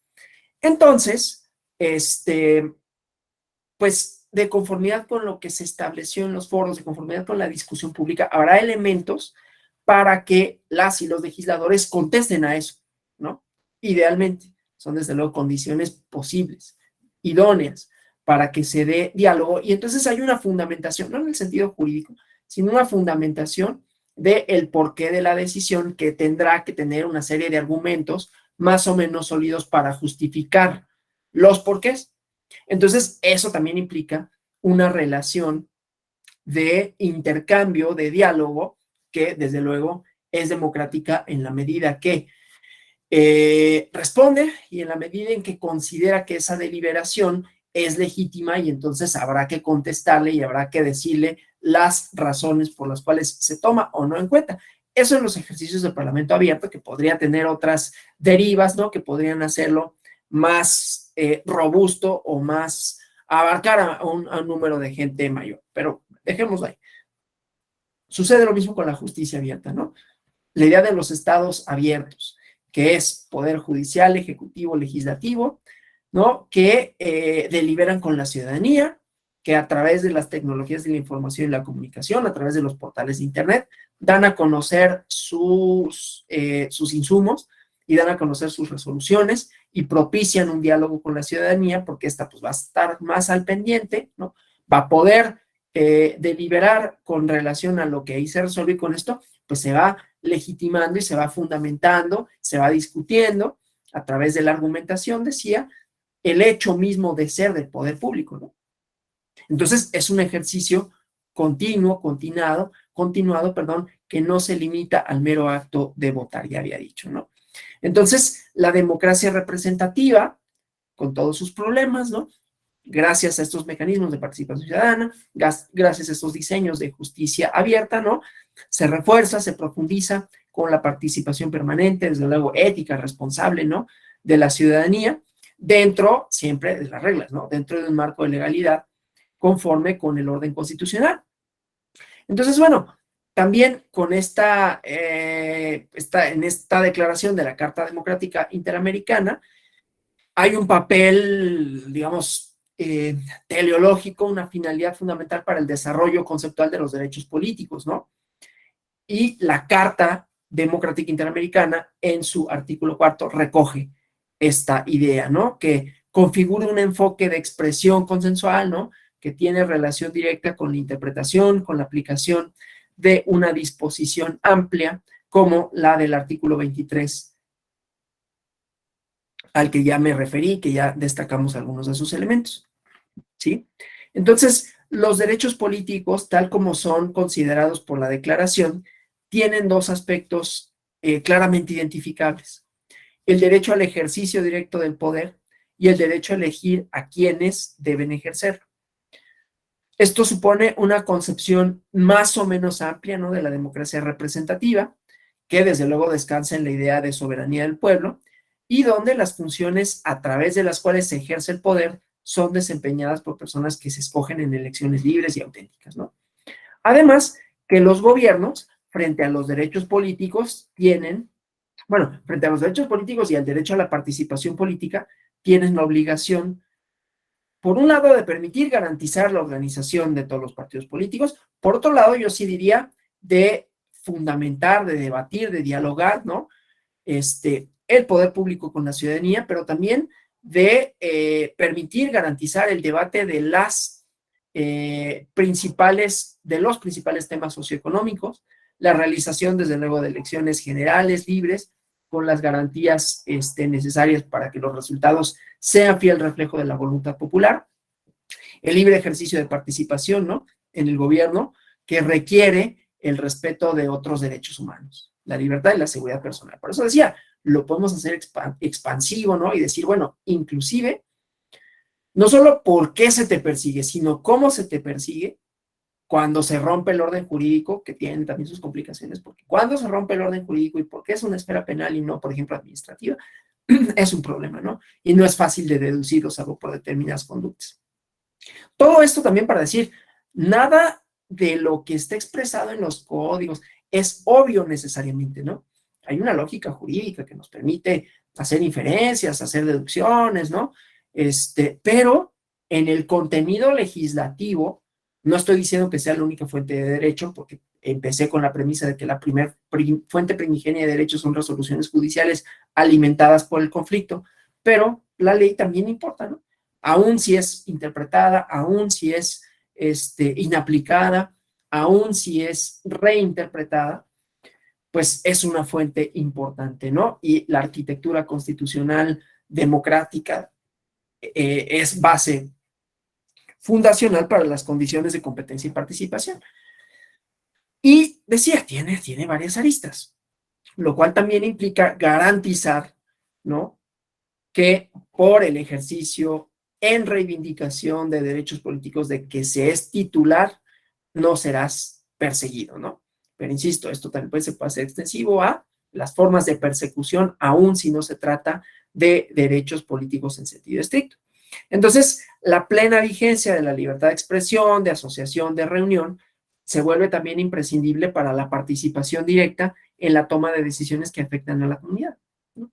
Entonces, pues de conformidad con lo que se estableció en los foros, de conformidad con la discusión pública, habrá elementos para que las y los legisladores contesten a eso, ¿no? Idealmente, son desde luego condiciones posibles, idóneas, para que se dé diálogo, y entonces hay una fundamentación, no en el sentido jurídico, sino una fundamentación del porqué de la decisión, que tendrá que tener una serie de argumentos más o menos sólidos para justificar los porqués. Entonces, eso también implica una relación de intercambio, de diálogo, que desde luego es democrática en la medida que responde y en la medida en que considera que esa deliberación es legítima, y entonces habrá que contestarle y habrá que decirle las razones por las cuales se toma o no en cuenta. Eso en los ejercicios del Parlamento abierto, que podría tener otras derivas, ¿no? Que podrían hacerlo más robusto o más abarcar a un número de gente mayor, pero dejémoslo ahí. Sucede lo mismo con la justicia abierta, ¿no? La idea de los estados abiertos, que es poder judicial, ejecutivo, legislativo, ¿no? Que deliberan con la ciudadanía, que a través de las tecnologías de la información y la comunicación, a través de los portales de internet, dan a conocer sus insumos y dan a conocer sus resoluciones y propician un diálogo con la ciudadanía, porque esta pues va a estar más al pendiente, ¿no? Va a poder deliberar con relación a lo que ahí se resuelve, y con esto pues se va legitimando y se va fundamentando, se va discutiendo a través de la argumentación, decía, el hecho mismo de ser del poder público, ¿no? Entonces es un ejercicio continuado, que no se limita al mero acto de votar, ya había dicho, ¿no? Entonces, la democracia representativa, con todos sus problemas, ¿no? Gracias a estos mecanismos de participación ciudadana, gracias a estos diseños de justicia abierta, ¿no? Se refuerza, se profundiza con la participación permanente, desde luego ética, responsable, ¿no? De la ciudadanía, dentro siempre de las reglas, ¿no? Dentro de un marco de legalidad conforme con el orden constitucional. Entonces, bueno, también con en esta declaración de la Carta Democrática Interamericana, hay un papel, digamos, teleológico, una finalidad fundamental para el desarrollo conceptual de los derechos políticos, ¿no? Y la Carta Democrática Interamericana, en su artículo 4, recoge esta idea, ¿no? Que configura un enfoque de expresión consensual, ¿no? Que tiene relación directa con la interpretación, con la aplicación de una disposición amplia, como la del artículo 23, al que ya me referí, que ya destacamos algunos de sus elementos, ¿sí? Entonces, los derechos políticos, tal como son considerados por la declaración, tienen dos aspectos claramente identificables: el derecho al ejercicio directo del poder y el derecho a elegir a quienes deben ejercer. Esto supone una concepción más o menos amplia, ¿no?, de la democracia representativa, que desde luego descansa en la idea de soberanía del pueblo, y donde las funciones a través de las cuales se ejerce el poder son desempeñadas por personas que se escogen en elecciones libres y auténticas, ¿no? Además, que los gobiernos, frente a los derechos políticos, frente a los derechos políticos y al derecho a la participación política, tienen la obligación, por un lado, de permitir garantizar la organización de todos los partidos políticos; por otro lado, yo sí diría, de fundamentar, de debatir, de dialogar, ¿no?, el poder público con la ciudadanía, pero también de permitir, garantizar el debate de los principales temas socioeconómicos, la realización, desde luego, de elecciones generales, libres, con las garantías necesarias para que los resultados sean fiel reflejo de la voluntad popular, el libre ejercicio de participación, ¿no?, en el gobierno, que requiere el respeto de otros derechos humanos, la libertad y la seguridad personal. Por eso decía, lo podemos hacer expansivo, ¿no? Y decir, bueno, inclusive, no solo por qué se te persigue, sino cómo se te persigue, cuando se rompe el orden jurídico, que tiene también sus complicaciones, porque cuando se rompe el orden jurídico y porque es una esfera penal y no, por ejemplo, administrativa, es un problema, ¿no? Y no es fácil de deducirlo, salvo por determinadas conductas. Todo esto también para decir, nada de lo que está expresado en los códigos es obvio necesariamente, ¿no? Hay una lógica jurídica que nos permite hacer inferencias, hacer deducciones, ¿no? Pero en el contenido legislativo, no estoy diciendo que sea la única fuente de derecho, porque empecé con la premisa de que la primera fuente primigenia de derecho son resoluciones judiciales alimentadas por el conflicto, pero la ley también importa, ¿no? Aún si es interpretada, aún si es inaplicada, aún si es reinterpretada, pues es una fuente importante, ¿no? Y la arquitectura constitucional democrática es base fundacional para las condiciones de competencia y participación. Y decía, tiene varias aristas, lo cual también implica garantizar, ¿no?, que por el ejercicio en reivindicación de derechos políticos de que se es titular, no serás perseguido, ¿no? Pero insisto, esto también se puede hacer extensivo a las formas de persecución, aun si no se trata de derechos políticos en sentido estricto. Entonces, la plena vigencia de la libertad de expresión, de asociación, de reunión, se vuelve también imprescindible para la participación directa en la toma de decisiones que afectan a la comunidad, ¿no?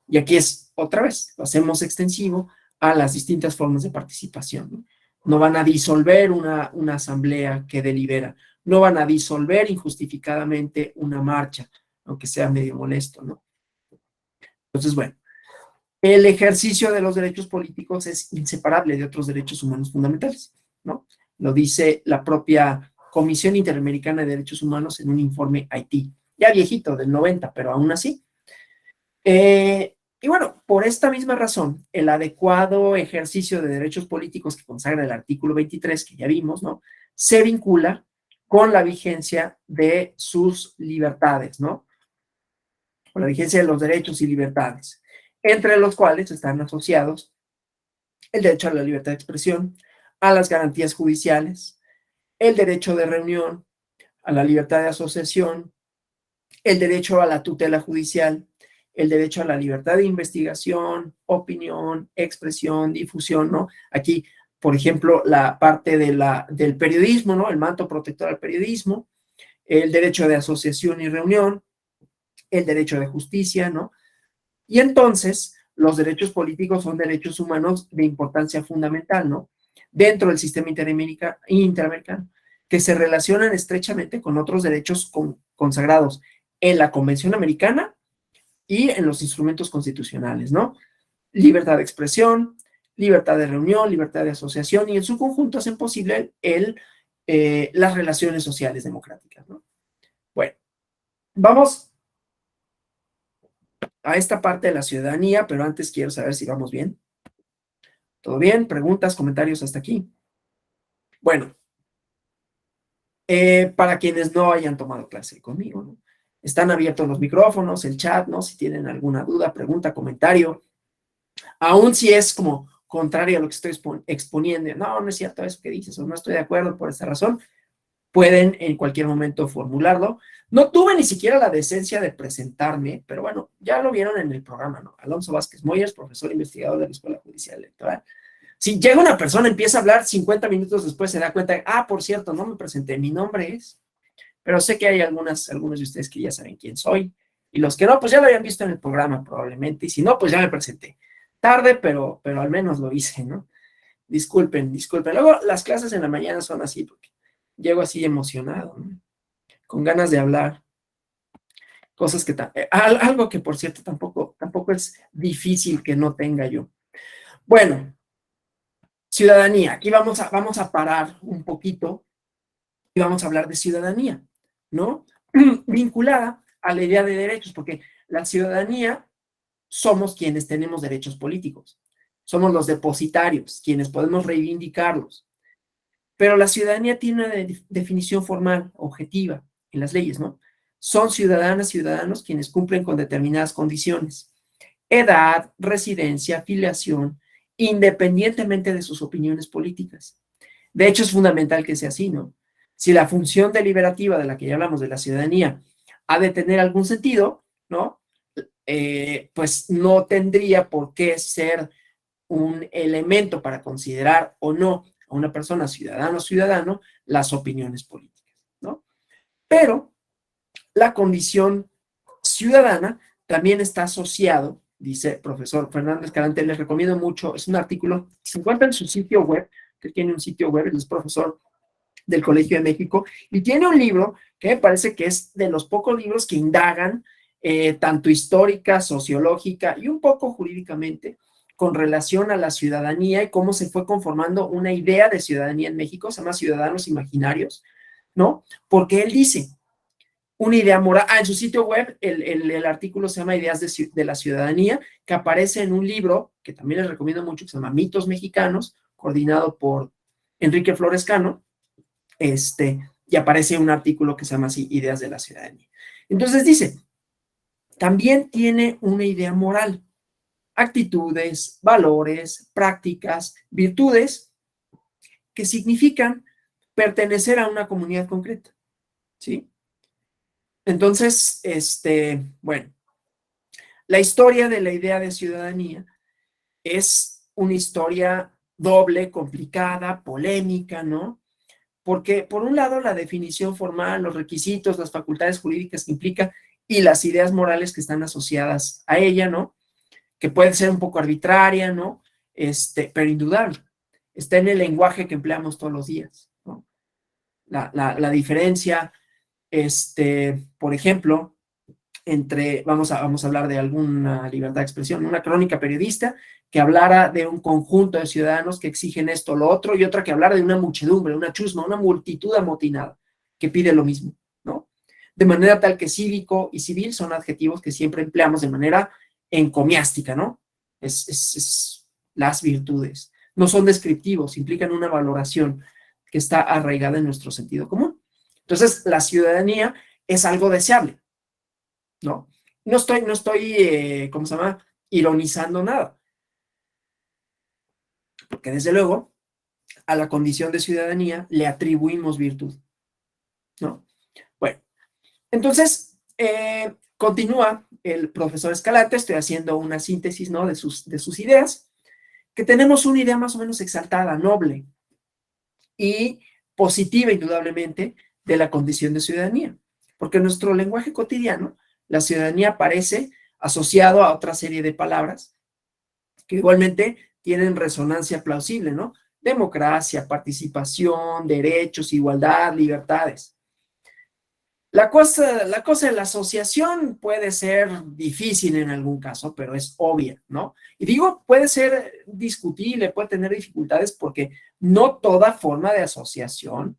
Y aquí es, otra vez, lo hacemos extensivo a las distintas formas de participación, ¿no? No van a disolver una asamblea que delibera, no van a disolver injustificadamente una marcha, aunque sea medio molesto, ¿no? Entonces, bueno, el ejercicio de los derechos políticos es inseparable de otros derechos humanos fundamentales, ¿no? Lo dice la propia Comisión Interamericana de Derechos Humanos en un informe Haití, ya viejito, del 90, pero aún así. Y bueno, por esta misma razón, el adecuado ejercicio de derechos políticos que consagra el artículo 23, que ya vimos, ¿no?, se vincula con la vigencia de sus libertades, ¿no? Con la vigencia de los derechos y libertades, entre los cuales están asociados el derecho a la libertad de expresión, a las garantías judiciales, el derecho de reunión, a la libertad de asociación, el derecho a la tutela judicial, el derecho a la libertad de investigación, opinión, expresión, difusión, ¿no? Aquí, por ejemplo, la parte del periodismo, ¿no? El manto protector al periodismo, el derecho de asociación y reunión, el derecho de justicia, ¿no? Y entonces, los derechos políticos son derechos humanos de importancia fundamental, ¿no?, dentro del sistema interamericano, que se relacionan estrechamente con otros derechos consagrados en la Convención Americana y en los instrumentos constitucionales, ¿no? Libertad de expresión, libertad de reunión, libertad de asociación, y en su conjunto hacen posible las relaciones sociales democráticas, ¿no? Bueno, vamos a esta parte de la ciudadanía, pero antes quiero saber si vamos bien. ¿Todo bien? ¿Preguntas, comentarios hasta aquí? Bueno, para quienes no hayan tomado clase conmigo, ¿no?, están abiertos los micrófonos, el chat, ¿no? Si tienen alguna duda, pregunta, comentario, aún si es como contrario a lo que estoy exponiendo, no es cierto eso que dices, o no estoy de acuerdo por esta razón, pueden en cualquier momento formularlo. No tuve ni siquiera la decencia de presentarme, pero bueno, ya lo vieron en el programa, ¿no? Alonso Vázquez Moyers, profesor investigador de la Escuela Judicial Electoral. Si llega una persona, empieza a hablar, 50 minutos después se da cuenta, por cierto, no me presenté, mi nombre es, pero sé que hay algunos de ustedes que ya saben quién soy, y los que no, pues ya lo habían visto en el programa probablemente, y si no, pues ya me presenté. Tarde, pero al menos lo hice, ¿no? Disculpen. Luego las clases en la mañana son así, porque llego así emocionado, ¿no?, con ganas de hablar, cosas que, algo que por cierto tampoco es difícil que no tenga yo. Bueno, ciudadanía, aquí vamos a parar un poquito y vamos a hablar de ciudadanía, ¿no? Vinculada a la idea de derechos, porque la ciudadanía somos quienes tenemos derechos políticos, somos los depositarios, quienes podemos reivindicarlos, pero la ciudadanía tiene una definición formal, objetiva, en las leyes, ¿no? Son ciudadanas, ciudadanos quienes cumplen con determinadas condiciones: edad, residencia, filiación, independientemente de sus opiniones políticas. De hecho, es fundamental que sea así, ¿no? Si la función deliberativa de la que ya hablamos, de la ciudadanía, ha de tener algún sentido, ¿no? Pues no tendría por qué ser un elemento para considerar o no a una persona ciudadano o ciudadano las opiniones políticas, ¿no? Pero la condición ciudadana también está asociado, dice el profesor Fernando Escalante, les recomiendo mucho, es un artículo, se encuentra en su sitio web, que tiene un sitio web, él es profesor del Colegio de México, y tiene un libro que me parece que es de los pocos libros que indagan tanto histórica, sociológica y un poco jurídicamente con relación a la ciudadanía y cómo se fue conformando una idea de ciudadanía en México, se llama Ciudadanos Imaginarios, ¿no? Porque él dice, una idea moral, en su sitio web el artículo se llama Ideas de la Ciudadanía, que aparece en un libro que también les recomiendo mucho, que se llama Mitos Mexicanos, coordinado por Enrique Flores Cano, y aparece un artículo que se llama así, Ideas de la Ciudadanía. Entonces dice, también tiene una idea moral, actitudes, valores, prácticas, virtudes, que significan pertenecer a una comunidad concreta, ¿sí? Entonces, bueno, la historia de la idea de ciudadanía es una historia doble, complicada, polémica, ¿no? Porque, por un lado, la definición formal, los requisitos, las facultades jurídicas que implica y las ideas morales que están asociadas a ella, ¿no? Que puede ser un poco arbitraria, ¿no? Pero indudable. Está en el lenguaje que empleamos todos los días, ¿no? La diferencia, por ejemplo, entre, vamos a hablar de alguna libertad de expresión, una crónica periodista que hablara de un conjunto de ciudadanos que exigen esto o lo otro, y otra que hablara de una muchedumbre, una chusma, una multitud amotinada que pide lo mismo, ¿no? De manera tal que cívico y civil son adjetivos que siempre empleamos de manera encomiástica, ¿no? Es las virtudes. No son descriptivos, implican una valoración que está arraigada en nuestro sentido común. Entonces, la ciudadanía es algo deseable, ¿no? No estoy, ¿cómo se llama? Ironizando nada. Porque desde luego, a la condición de ciudadanía le atribuimos virtud, ¿no? Bueno, entonces, continúa el profesor Escalante, estoy haciendo una síntesis, ¿no? De sus ideas, que tenemos una idea más o menos exaltada, noble y positiva, indudablemente, de la condición de ciudadanía. Porque en nuestro lenguaje cotidiano, la ciudadanía aparece asociado a otra serie de palabras que igualmente tienen resonancia plausible, ¿no? Democracia, participación, derechos, igualdad, libertades. La cosa de la asociación puede ser difícil en algún caso, pero es obvia, ¿no? Y digo, puede ser discutible, puede tener dificultades porque no toda forma de asociación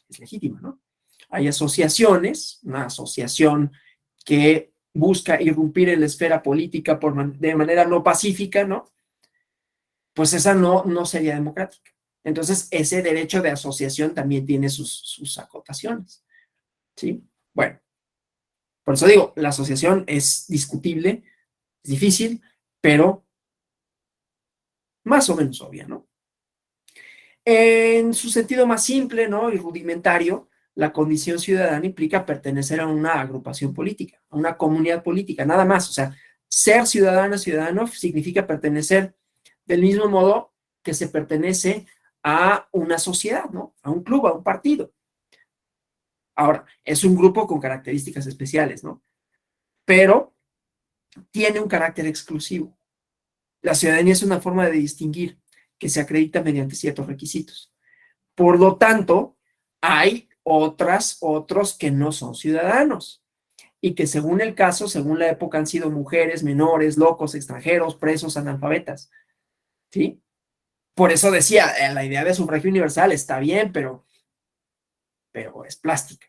es legítima, ¿no? Hay asociaciones, una asociación que busca irrumpir en la esfera política de manera no pacífica, ¿no? Pues esa no sería democrática. Entonces, ese derecho de asociación también tiene sus acotaciones, ¿sí? Bueno, por eso digo, la asociación es discutible, es difícil, pero más o menos obvia, ¿no? En su sentido más simple, ¿no? Y rudimentario, la condición ciudadana implica pertenecer a una agrupación política, a una comunidad política, nada más. O sea, ser ciudadano significa pertenecer del mismo modo que se pertenece a una sociedad, ¿no? A un club, a un partido. Ahora, es un grupo con características especiales, ¿no? Pero tiene un carácter exclusivo. La ciudadanía es una forma de distinguir que se acredita mediante ciertos requisitos. Por lo tanto, hay otros que no son ciudadanos y que según el caso, según la época, han sido mujeres, menores, locos, extranjeros, presos, analfabetas, ¿sí? Por eso decía, la idea de sufragio universal está bien, pero es plástica.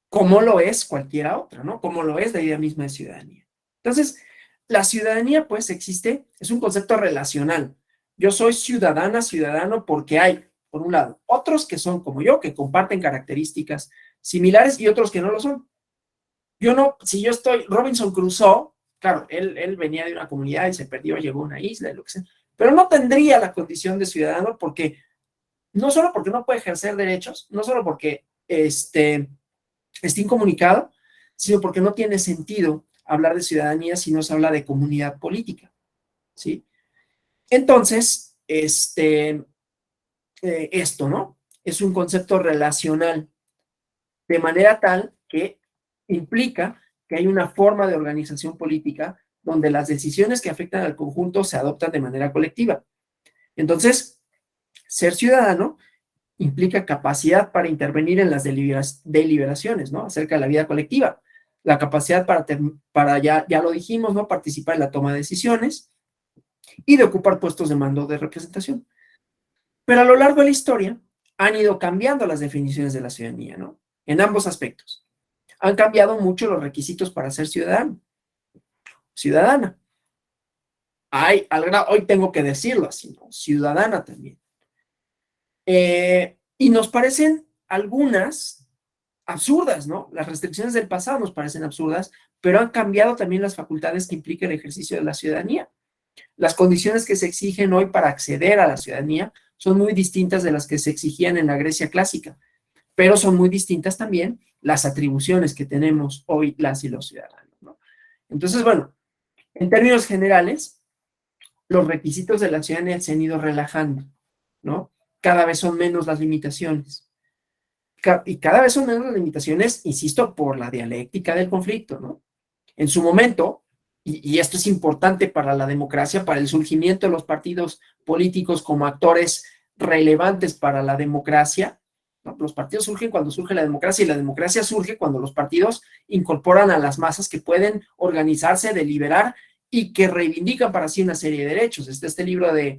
Como lo es cualquiera otra, ¿no? Como lo es la idea misma de ciudadanía. Entonces, la ciudadanía, pues, existe, es un concepto relacional. Yo soy ciudadana, ciudadano, porque hay, por un lado, otros que son como yo, que comparten características similares y otros que no lo son. Yo no, si yo estoy, Robinson Crusoe, claro, él venía de una comunidad y se perdió, llegó a una isla, lo que sea, pero no tendría la condición de ciudadano porque no solo porque no puede ejercer derechos, no solo porque esté incomunicado, sino porque no tiene sentido hablar de ciudadanía si no se habla de comunidad política, ¿sí? Entonces, esto, ¿no? Es un concepto relacional, de manera tal que implica que hay una forma de organización política donde las decisiones que afectan al conjunto se adoptan de manera colectiva. Entonces, ser ciudadano implica capacidad para intervenir en las deliberaciones, ¿no? Acerca de la vida colectiva. La capacidad para ya lo dijimos, ¿no? Participar en la toma de decisiones y de ocupar puestos de mando de representación. Pero a lo largo de la historia han ido cambiando las definiciones de la ciudadanía, ¿no? En ambos aspectos. Han cambiado mucho los requisitos para ser ciudadano, ciudadana. Hoy tengo que decirlo así, ¿no? Ciudadana también. Y nos parecen algunas absurdas, ¿no? Las restricciones del pasado nos parecen absurdas, pero han cambiado también las facultades que implica el ejercicio de la ciudadanía. Las condiciones que se exigen hoy para acceder a la ciudadanía son muy distintas de las que se exigían en la Grecia clásica, pero son muy distintas también las atribuciones que tenemos hoy las y los ciudadanos, ¿no? Entonces, bueno, en términos generales, los requisitos de la ciudadanía se han ido relajando, ¿no? Cada vez son menos las limitaciones. Y cada vez son menos las limitaciones, insisto, por la dialéctica del conflicto, ¿no? En su momento, y esto es importante para la democracia, para el surgimiento de los partidos políticos como actores relevantes para la democracia, ¿no? Los partidos surgen cuando surge la democracia y la democracia surge cuando los partidos incorporan a las masas que pueden organizarse, deliberar y que reivindican para sí una serie de derechos. Este libro de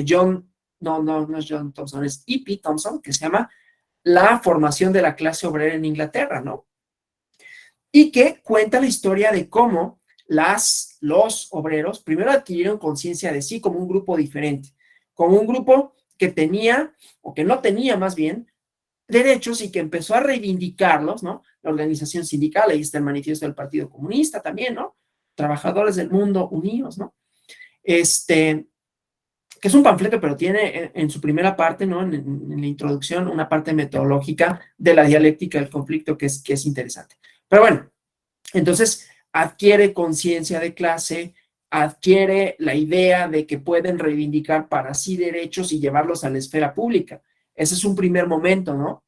John, no es John Thompson, es E.P. Thompson, que se llama La formación de la clase obrera en Inglaterra, ¿no? Y que cuenta la historia de cómo los obreros primero adquirieron conciencia de sí como un grupo diferente, como un grupo que tenía, o que no tenía más bien, derechos y que empezó a reivindicarlos, ¿no? La organización sindical, ahí está el manifiesto del Partido Comunista también, ¿no? Trabajadores del mundo unidos, ¿no? Que es un panfleto, pero tiene en su primera parte, ¿no? En la introducción, una parte metodológica de la dialéctica del conflicto que es interesante. Pero bueno, entonces adquiere conciencia de clase, adquiere la idea de que pueden reivindicar para sí derechos y llevarlos a la esfera pública. Ese es un primer momento, ¿no?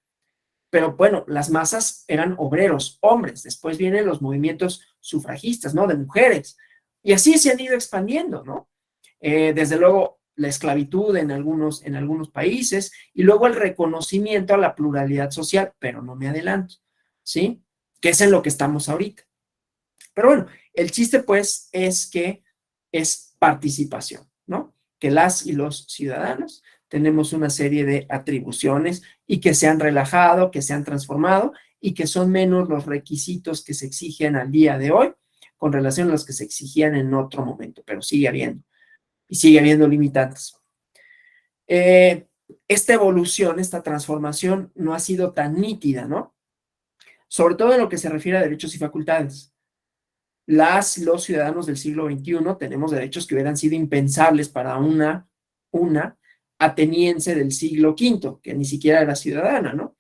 Pero bueno, las masas eran obreros, hombres. Después vienen los movimientos sufragistas, ¿no? De mujeres. Y así se han ido expandiendo, ¿no? Desde luego, la esclavitud en algunos países y luego el reconocimiento a la pluralidad social, pero no me adelanto, ¿sí? Que es en lo que estamos ahorita. Pero bueno, el chiste pues es que es participación, ¿no? Que las y los ciudadanos tenemos una serie de atribuciones y que se han relajado, que se han transformado y que son menos los requisitos que se exigen al día de hoy con relación a los que se exigían en otro momento, pero sigue habiendo y sigue habiendo limitantes. Esta evolución, esta transformación no ha sido tan nítida, ¿no? Sobre todo en lo que se refiere a derechos y facultades. Los ciudadanos del siglo XXI tenemos derechos que hubieran sido impensables para una ateniense del siglo V, que ni siquiera era ciudadana, ¿no?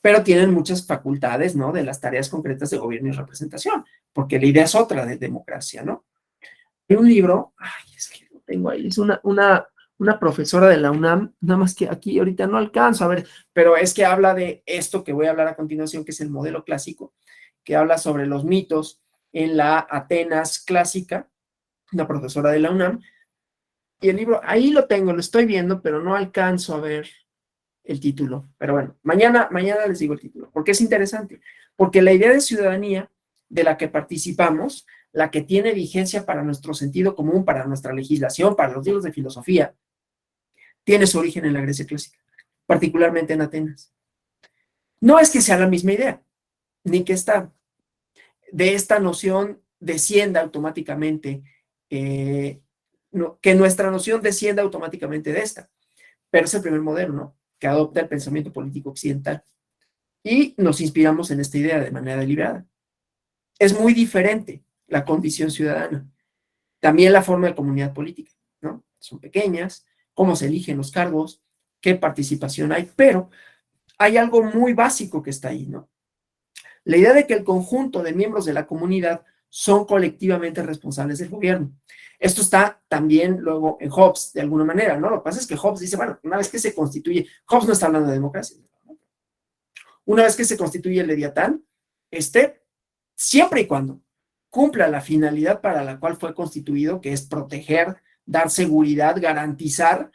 Pero tienen muchas facultades, ¿no? De las tareas concretas de gobierno y representación, porque la idea es otra de democracia, ¿no? Hay un libro, es que lo tengo ahí, es una profesora de la UNAM, nada más que aquí ahorita no alcanzo a ver, pero es que habla de esto que voy a hablar a continuación, que es el modelo clásico, que habla sobre los mitos en la Atenas clásica, una profesora de la UNAM, y el libro, ahí lo tengo, lo estoy viendo, pero no alcanzo a ver el título. Pero bueno, mañana les digo el título, porque es interesante, porque la idea de ciudadanía de la que participamos, la que tiene vigencia para nuestro sentido común, para nuestra legislación, para los libros de filosofía, tiene su origen en la Grecia clásica, particularmente en Atenas. No es que sea la misma idea, ni que de esta noción descienda automáticamente, que nuestra noción descienda automáticamente de esta, pero es el primer modelo, ¿no? Que adopta el pensamiento político occidental. Y nos inspiramos en esta idea de manera deliberada. Es muy diferente la condición ciudadana. También la forma de comunidad política, ¿no? Son pequeñas, cómo se eligen los cargos, qué participación hay, pero hay algo muy básico que está ahí, ¿no? La idea de que el conjunto de miembros de la comunidad son colectivamente responsables del gobierno. Esto está también luego en Hobbes, de alguna manera, ¿no? Lo que pasa es que Hobbes dice, bueno, una vez que se constituye, Hobbes no está hablando de democracia, ¿no? Una vez que se constituye el Leviatán, siempre y cuando cumpla la finalidad para la cual fue constituido, que es proteger, dar seguridad, garantizar,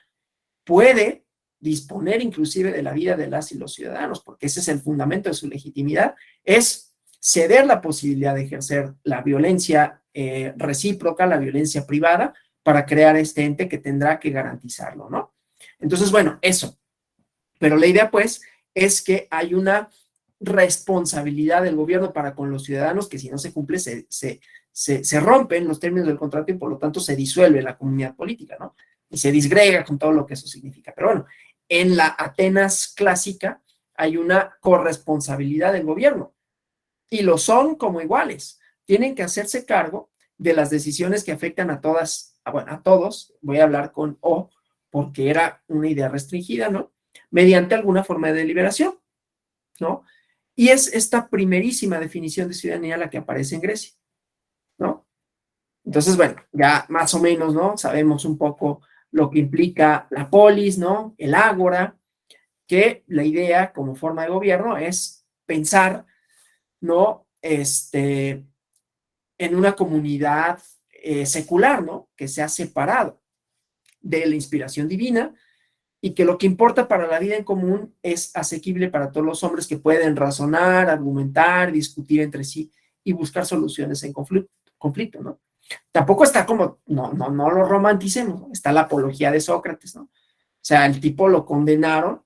puede disponer inclusive de la vida de las y los ciudadanos, porque ese es el fundamento de su legitimidad, es ceder la posibilidad de ejercer la violencia recíproca, la violencia privada, para crear este ente que tendrá que garantizarlo, ¿no? Entonces, bueno, eso. Pero la idea, pues, es que hay una responsabilidad del gobierno para con los ciudadanos que si no se cumple se rompen los términos del contrato y por lo tanto se disuelve la comunidad política, ¿no? Y se disgrega con todo lo que eso significa. Pero bueno, en la Atenas clásica hay una corresponsabilidad del gobierno y lo son como iguales. Tienen que hacerse cargo de las decisiones que afectan a todas, bueno, a todos, voy a hablar con O porque era una idea restringida, ¿no? Mediante alguna forma de deliberación, ¿no? Y es esta primerísima definición de ciudadanía la que aparece en Grecia, ¿no? Entonces, bueno, ya más o menos, ¿no? Sabemos un poco lo que implica la polis, ¿no? El ágora, que la idea como forma de gobierno es pensar, ¿no? En una comunidad secular, ¿no? Que se ha separado de la inspiración divina y que lo que importa para la vida en común es asequible para todos los hombres que pueden razonar, argumentar, discutir entre sí y buscar soluciones en conflicto, ¿no? Tampoco está como, no lo romanticemos, ¿no? Está la apología de Sócrates, ¿no? O sea, el tipo lo condenaron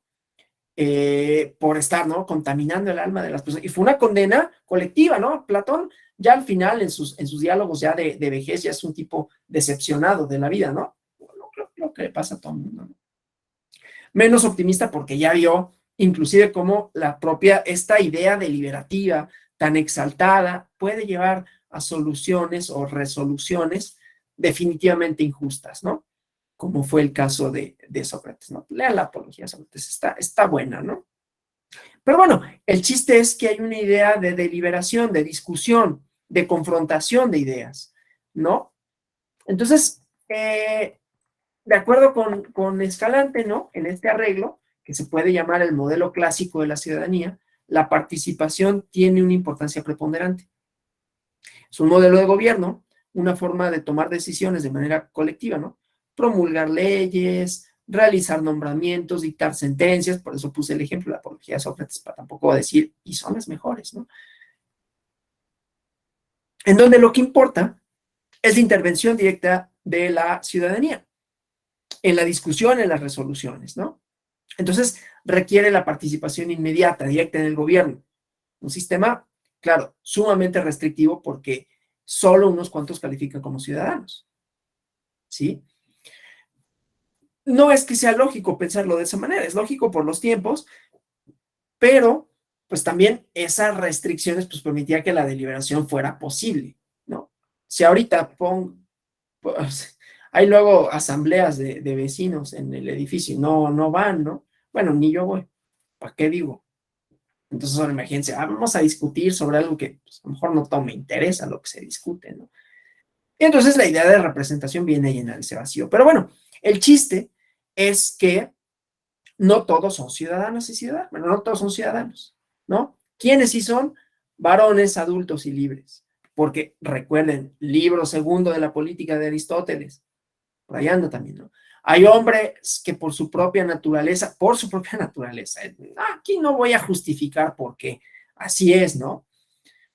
por estar, ¿no? Contaminando el alma de las personas. Y fue una condena colectiva, ¿no? Platón ya al final en sus diálogos ya de vejez ya es un tipo decepcionado de la vida, ¿no? Bueno, creo que le pasa a todo el mundo, ¿no? Menos optimista porque ya vio inclusive cómo la propia, esta idea deliberativa tan exaltada puede llevar a soluciones o resoluciones definitivamente injustas, ¿no? Como fue el caso de Sócrates, ¿no? Lean la apología de Sócrates, está buena, ¿no? Pero bueno, el chiste es que hay una idea de deliberación, de discusión, de confrontación de ideas, ¿no? Entonces, de acuerdo con Escalante, ¿no? En este arreglo, que se puede llamar el modelo clásico de la ciudadanía, la participación tiene una importancia preponderante. Es un modelo de gobierno, una forma de tomar decisiones de manera colectiva, ¿no? Promulgar leyes, realizar nombramientos, dictar sentencias, por eso puse el ejemplo de la apología de Sócrates, para tampoco decir, y son las mejores, ¿no? En donde lo que importa es la intervención directa de la ciudadanía, en la discusión, en las resoluciones, ¿no? Entonces, requiere la participación inmediata, directa en el gobierno. Un sistema, claro, sumamente restrictivo porque solo unos cuantos califican como ciudadanos, ¿sí? No es que sea lógico pensarlo de esa manera, es lógico por los tiempos, pero pues también esas restricciones pues permitía que la deliberación fuera posible, ¿no? Si ahorita pues, hay luego asambleas de vecinos en el edificio, no van, ¿no? Bueno, ni yo voy, ¿para qué digo? Entonces, ahora imagínense, vamos a discutir sobre algo que pues, a lo mejor no me interesa lo que se discute, ¿no? Y entonces la idea de representación viene a llenar ese vacío. Pero bueno, el chiste es que no todos son ciudadanos y ciudadanas, bueno, no todos son ciudadanos, ¿no? ¿Quiénes sí son? Varones, adultos y libres. Porque recuerden, libro segundo de la política de Aristóteles, por ahí anda también, ¿no? Hay hombres que por su propia naturaleza, aquí no voy a justificar por qué, así es, ¿no?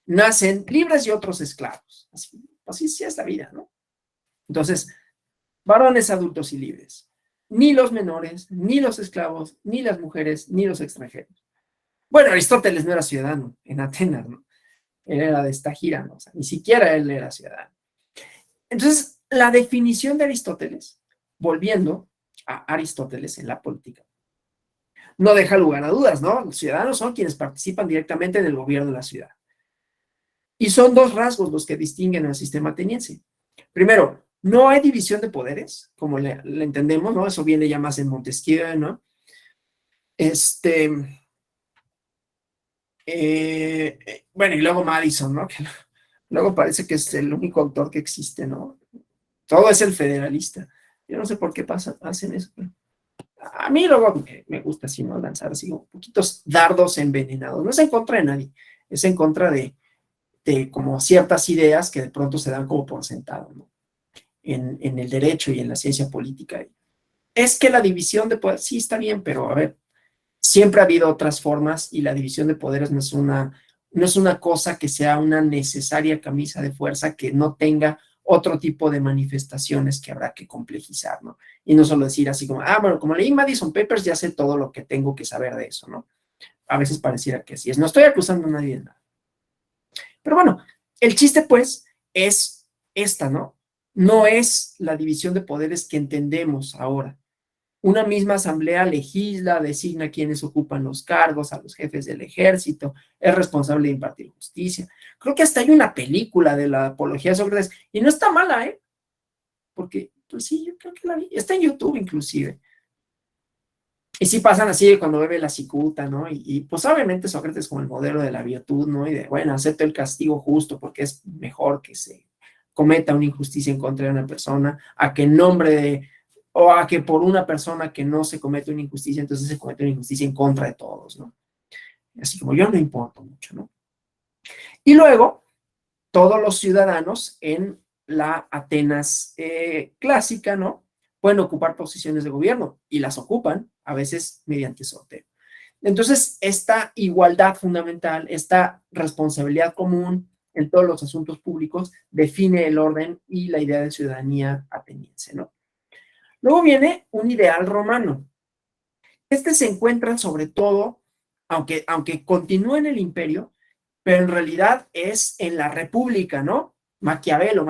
Nacen libres y otros esclavos. Así sí es la vida, ¿no? Entonces, varones adultos y libres. Ni los menores, ni los esclavos, ni las mujeres, ni los extranjeros. Bueno, Aristóteles no era ciudadano en Atenas, ¿no? Él era de esta gira, ¿no? O sea, ni siquiera él era ciudadano. Entonces, la definición de Aristóteles, volviendo a Aristóteles en la política, no deja lugar a dudas, ¿no? Los ciudadanos son quienes participan directamente en el gobierno de la ciudad. Y son dos rasgos los que distinguen al sistema ateniense. Primero, no hay división de poderes, como le entendemos, ¿no? Eso viene ya más en Montesquieu, ¿no? Bueno, y luego Madison, ¿no? Que luego parece que es el único autor que existe, ¿no? Todo es el federalista. Yo no sé por qué hacen eso, pero a mí luego me gusta así, ¿no? Lanzar así un poquitos dardos envenenados. No es en contra de nadie, es en contra de como ciertas ideas que de pronto se dan como por sentado, ¿no? En el derecho y en la ciencia política. Es que la división de poder, sí está bien, pero a ver, siempre ha habido otras formas y la división de poderes no es una cosa que sea una necesaria camisa de fuerza que no tenga otro tipo de manifestaciones que habrá que complejizar, ¿no? Y no solo decir así como, bueno, como leí Madison Papers, ya sé todo lo que tengo que saber de eso, ¿no? A veces pareciera que así es. No estoy acusando a nadie de nada. Pero bueno, el chiste pues es esta, ¿no? No es la división de poderes que entendemos ahora. Una misma asamblea legisla, designa quienes ocupan los cargos, a los jefes del ejército, es responsable de impartir justicia. Creo que hasta hay una película de la apología de Sócrates, y no está mala, ¿eh? Porque, pues sí, yo creo que la vi, está en YouTube inclusive. Y sí pasan así cuando bebe la cicuta, ¿no? Pues obviamente Sócrates como el modelo de la virtud, ¿no? Y de, bueno, acepto el castigo justo porque es mejor que se cometa una injusticia en contra de una persona a que en nombre de, o a que por una persona que no se comete una injusticia, entonces se comete una injusticia en contra de todos, ¿no? Así como yo no importo mucho, ¿no? Y luego, todos los ciudadanos en la Atenas clásica, ¿no? Pueden ocupar posiciones de gobierno y las ocupan a veces mediante sorteo. Entonces, esta igualdad fundamental, esta responsabilidad común en todos los asuntos públicos define el orden y la idea de ciudadanía ateniense, ¿no? Luego viene un ideal romano. Este se encuentra sobre todo, aunque continúa en el imperio, pero en realidad es en la república, ¿no? Maquiavelo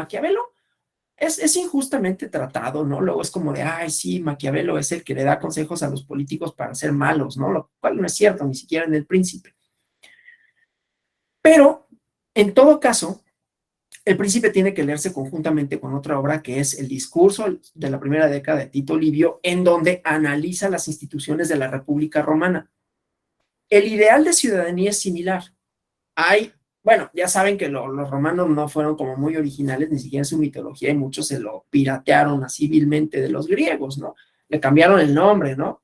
es injustamente tratado, ¿no? Luego es como de, ay, sí, Maquiavelo es el que le da consejos a los políticos para ser malos, ¿no? Lo cual no es cierto, ni siquiera en El Príncipe. Pero, en todo caso, El Príncipe tiene que leerse conjuntamente con otra obra que es El discurso de la primera década de Tito Livio, en donde analiza las instituciones de la República Romana. El ideal de ciudadanía es similar. Bueno, ya saben que los romanos no fueron como muy originales, ni siquiera en su mitología, y muchos se lo piratearon así vilmente de los griegos, ¿no? Le cambiaron el nombre, ¿no?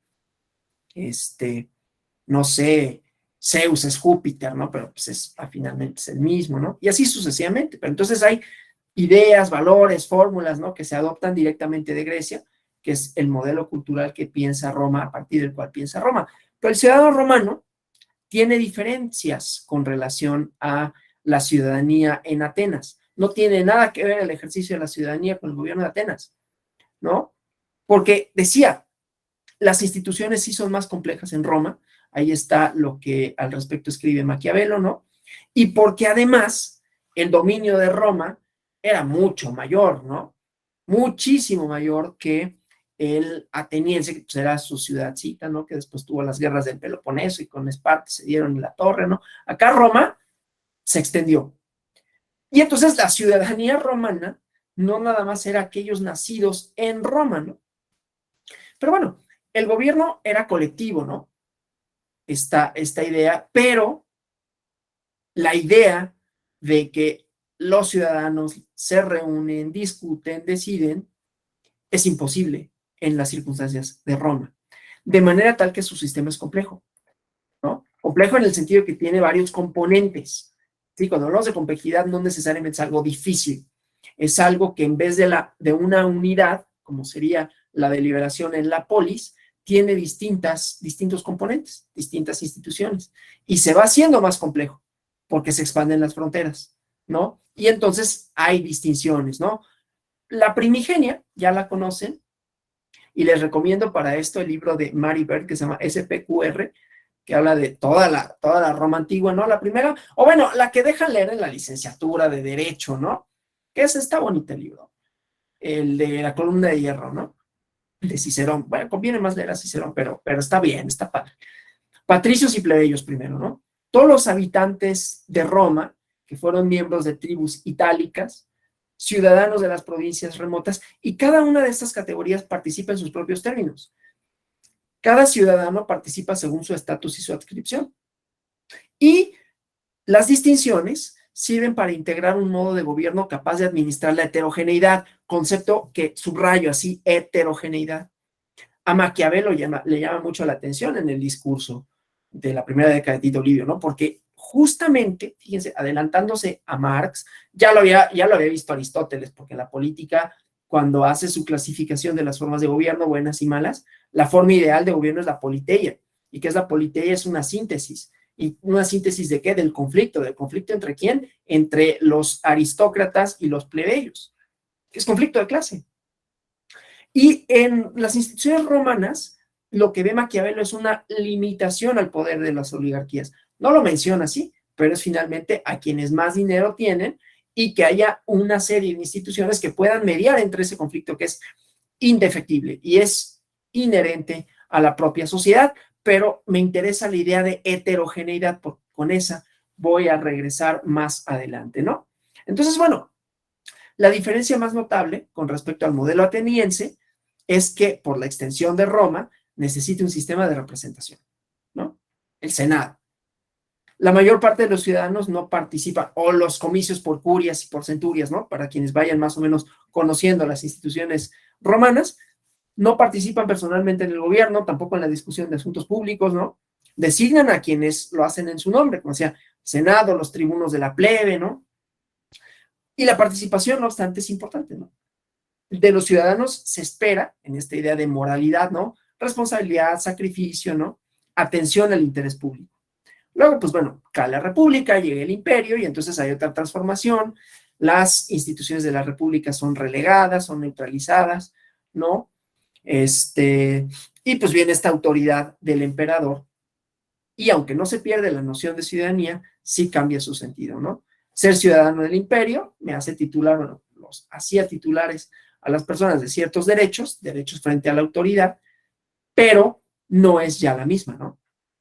No sé, Zeus es Júpiter, ¿no? Pero pues finalmente es el mismo, ¿no? Y así sucesivamente. Pero entonces hay ideas, valores, fórmulas, ¿no? Que se adoptan directamente de Grecia, que es el modelo cultural que piensa Roma, a partir del cual piensa Roma. Pero el ciudadano romano tiene diferencias con relación a la ciudadanía en Atenas. No tiene nada que ver el ejercicio de la ciudadanía con el gobierno de Atenas, ¿no? Porque decía, las instituciones sí son más complejas en Roma, ahí está lo que al respecto escribe Maquiavelo, ¿no? Y porque además el dominio de Roma era mucho mayor, ¿no? Muchísimo mayor que el ateniense, que pues era su ciudadcita, ¿no? Que después tuvo las guerras del Peloponeso y con Esparta se dieron en la torre, ¿no? Acá Roma se extendió. Y entonces la ciudadanía romana no nada más era aquellos nacidos en Roma, ¿no? Pero bueno, el gobierno era colectivo, ¿no? Esta idea, pero la idea de que los ciudadanos se reúnen, discuten, deciden, es imposible en las circunstancias de Roma. De manera tal que su sistema es complejo, ¿no? Complejo en el sentido que tiene varios componentes. ¿Sí? Cuando hablamos de complejidad, no necesariamente es algo difícil. Es algo que en vez de una unidad, como sería la deliberación en la polis, tiene distintos componentes, distintas instituciones. Y se va haciendo más complejo porque se expanden las fronteras, ¿no? Y entonces hay distinciones, ¿no? La primigenia, ya la conocen, y les recomiendo para esto el libro de Mary Bird que se llama SPQR, que habla de toda la Roma antigua, ¿no? La primera, o bueno, la que dejan leer en la licenciatura de Derecho, ¿no? Que está bonito el libro, el de la columna de hierro, ¿no? De Cicerón. Bueno, conviene más leer a Cicerón, pero está bien, está padre. Patricios y plebeyos primero, ¿no? Todos los habitantes de Roma, que fueron miembros de tribus itálicas, ciudadanos de las provincias remotas, y cada una de estas categorías participa en sus propios términos. Cada ciudadano participa según su estatus y su adscripción. Y las distinciones sirven para integrar un modo de gobierno capaz de administrar la heterogeneidad, concepto que subrayo así, heterogeneidad. A Maquiavelo le llama mucho la atención en el discurso de la primera década de Tito Livio, ¿no? Porque justamente, fíjense, adelantándose a Marx, ya lo había visto Aristóteles, porque la política, cuando hace su clasificación de las formas de gobierno, buenas y malas, la forma ideal de gobierno es la politeia. ¿Y qué es la politeia? Es una síntesis. ¿Y una síntesis de qué? Del conflicto. ¿Del conflicto entre quién? Entre los aristócratas y los plebeyos. Es conflicto de clase. Y en las instituciones romanas, lo que ve Maquiavelo es una limitación al poder de las oligarquías. No lo menciona así, pero es finalmente a quienes más dinero tienen y que haya una serie de instituciones que puedan mediar entre ese conflicto que es indefectible y es inherente a la propia sociedad, pero me interesa la idea de heterogeneidad, porque con esa voy a regresar más adelante, ¿no? Entonces, bueno, la diferencia más notable con respecto al modelo ateniense es que por la extensión de Roma necesita un sistema de representación, ¿no? El Senado. La mayor parte de los ciudadanos no participan, o los comicios por curias y por centurias, ¿no? Para quienes vayan más o menos conociendo las instituciones romanas, no participan personalmente en el gobierno, tampoco en la discusión de asuntos públicos, ¿no? Designan a quienes lo hacen en su nombre, como sea Senado, los tribunos de la plebe, ¿no? Y la participación, no obstante, es importante, ¿no? De los ciudadanos se espera, en esta idea de moralidad, ¿no? Responsabilidad, sacrificio, ¿no? Atención al interés público. Luego, pues bueno, cae la república, llega el imperio y entonces hay otra transformación. Las instituciones de la república son relegadas, son neutralizadas, ¿no? Y pues viene esta autoridad del emperador. Y aunque no se pierde la noción de ciudadanía, sí cambia su sentido, ¿no? Ser ciudadano del imperio me hace titular, bueno, los hacía titulares a las personas de ciertos derechos, derechos frente a la autoridad, pero no es ya la misma, ¿no?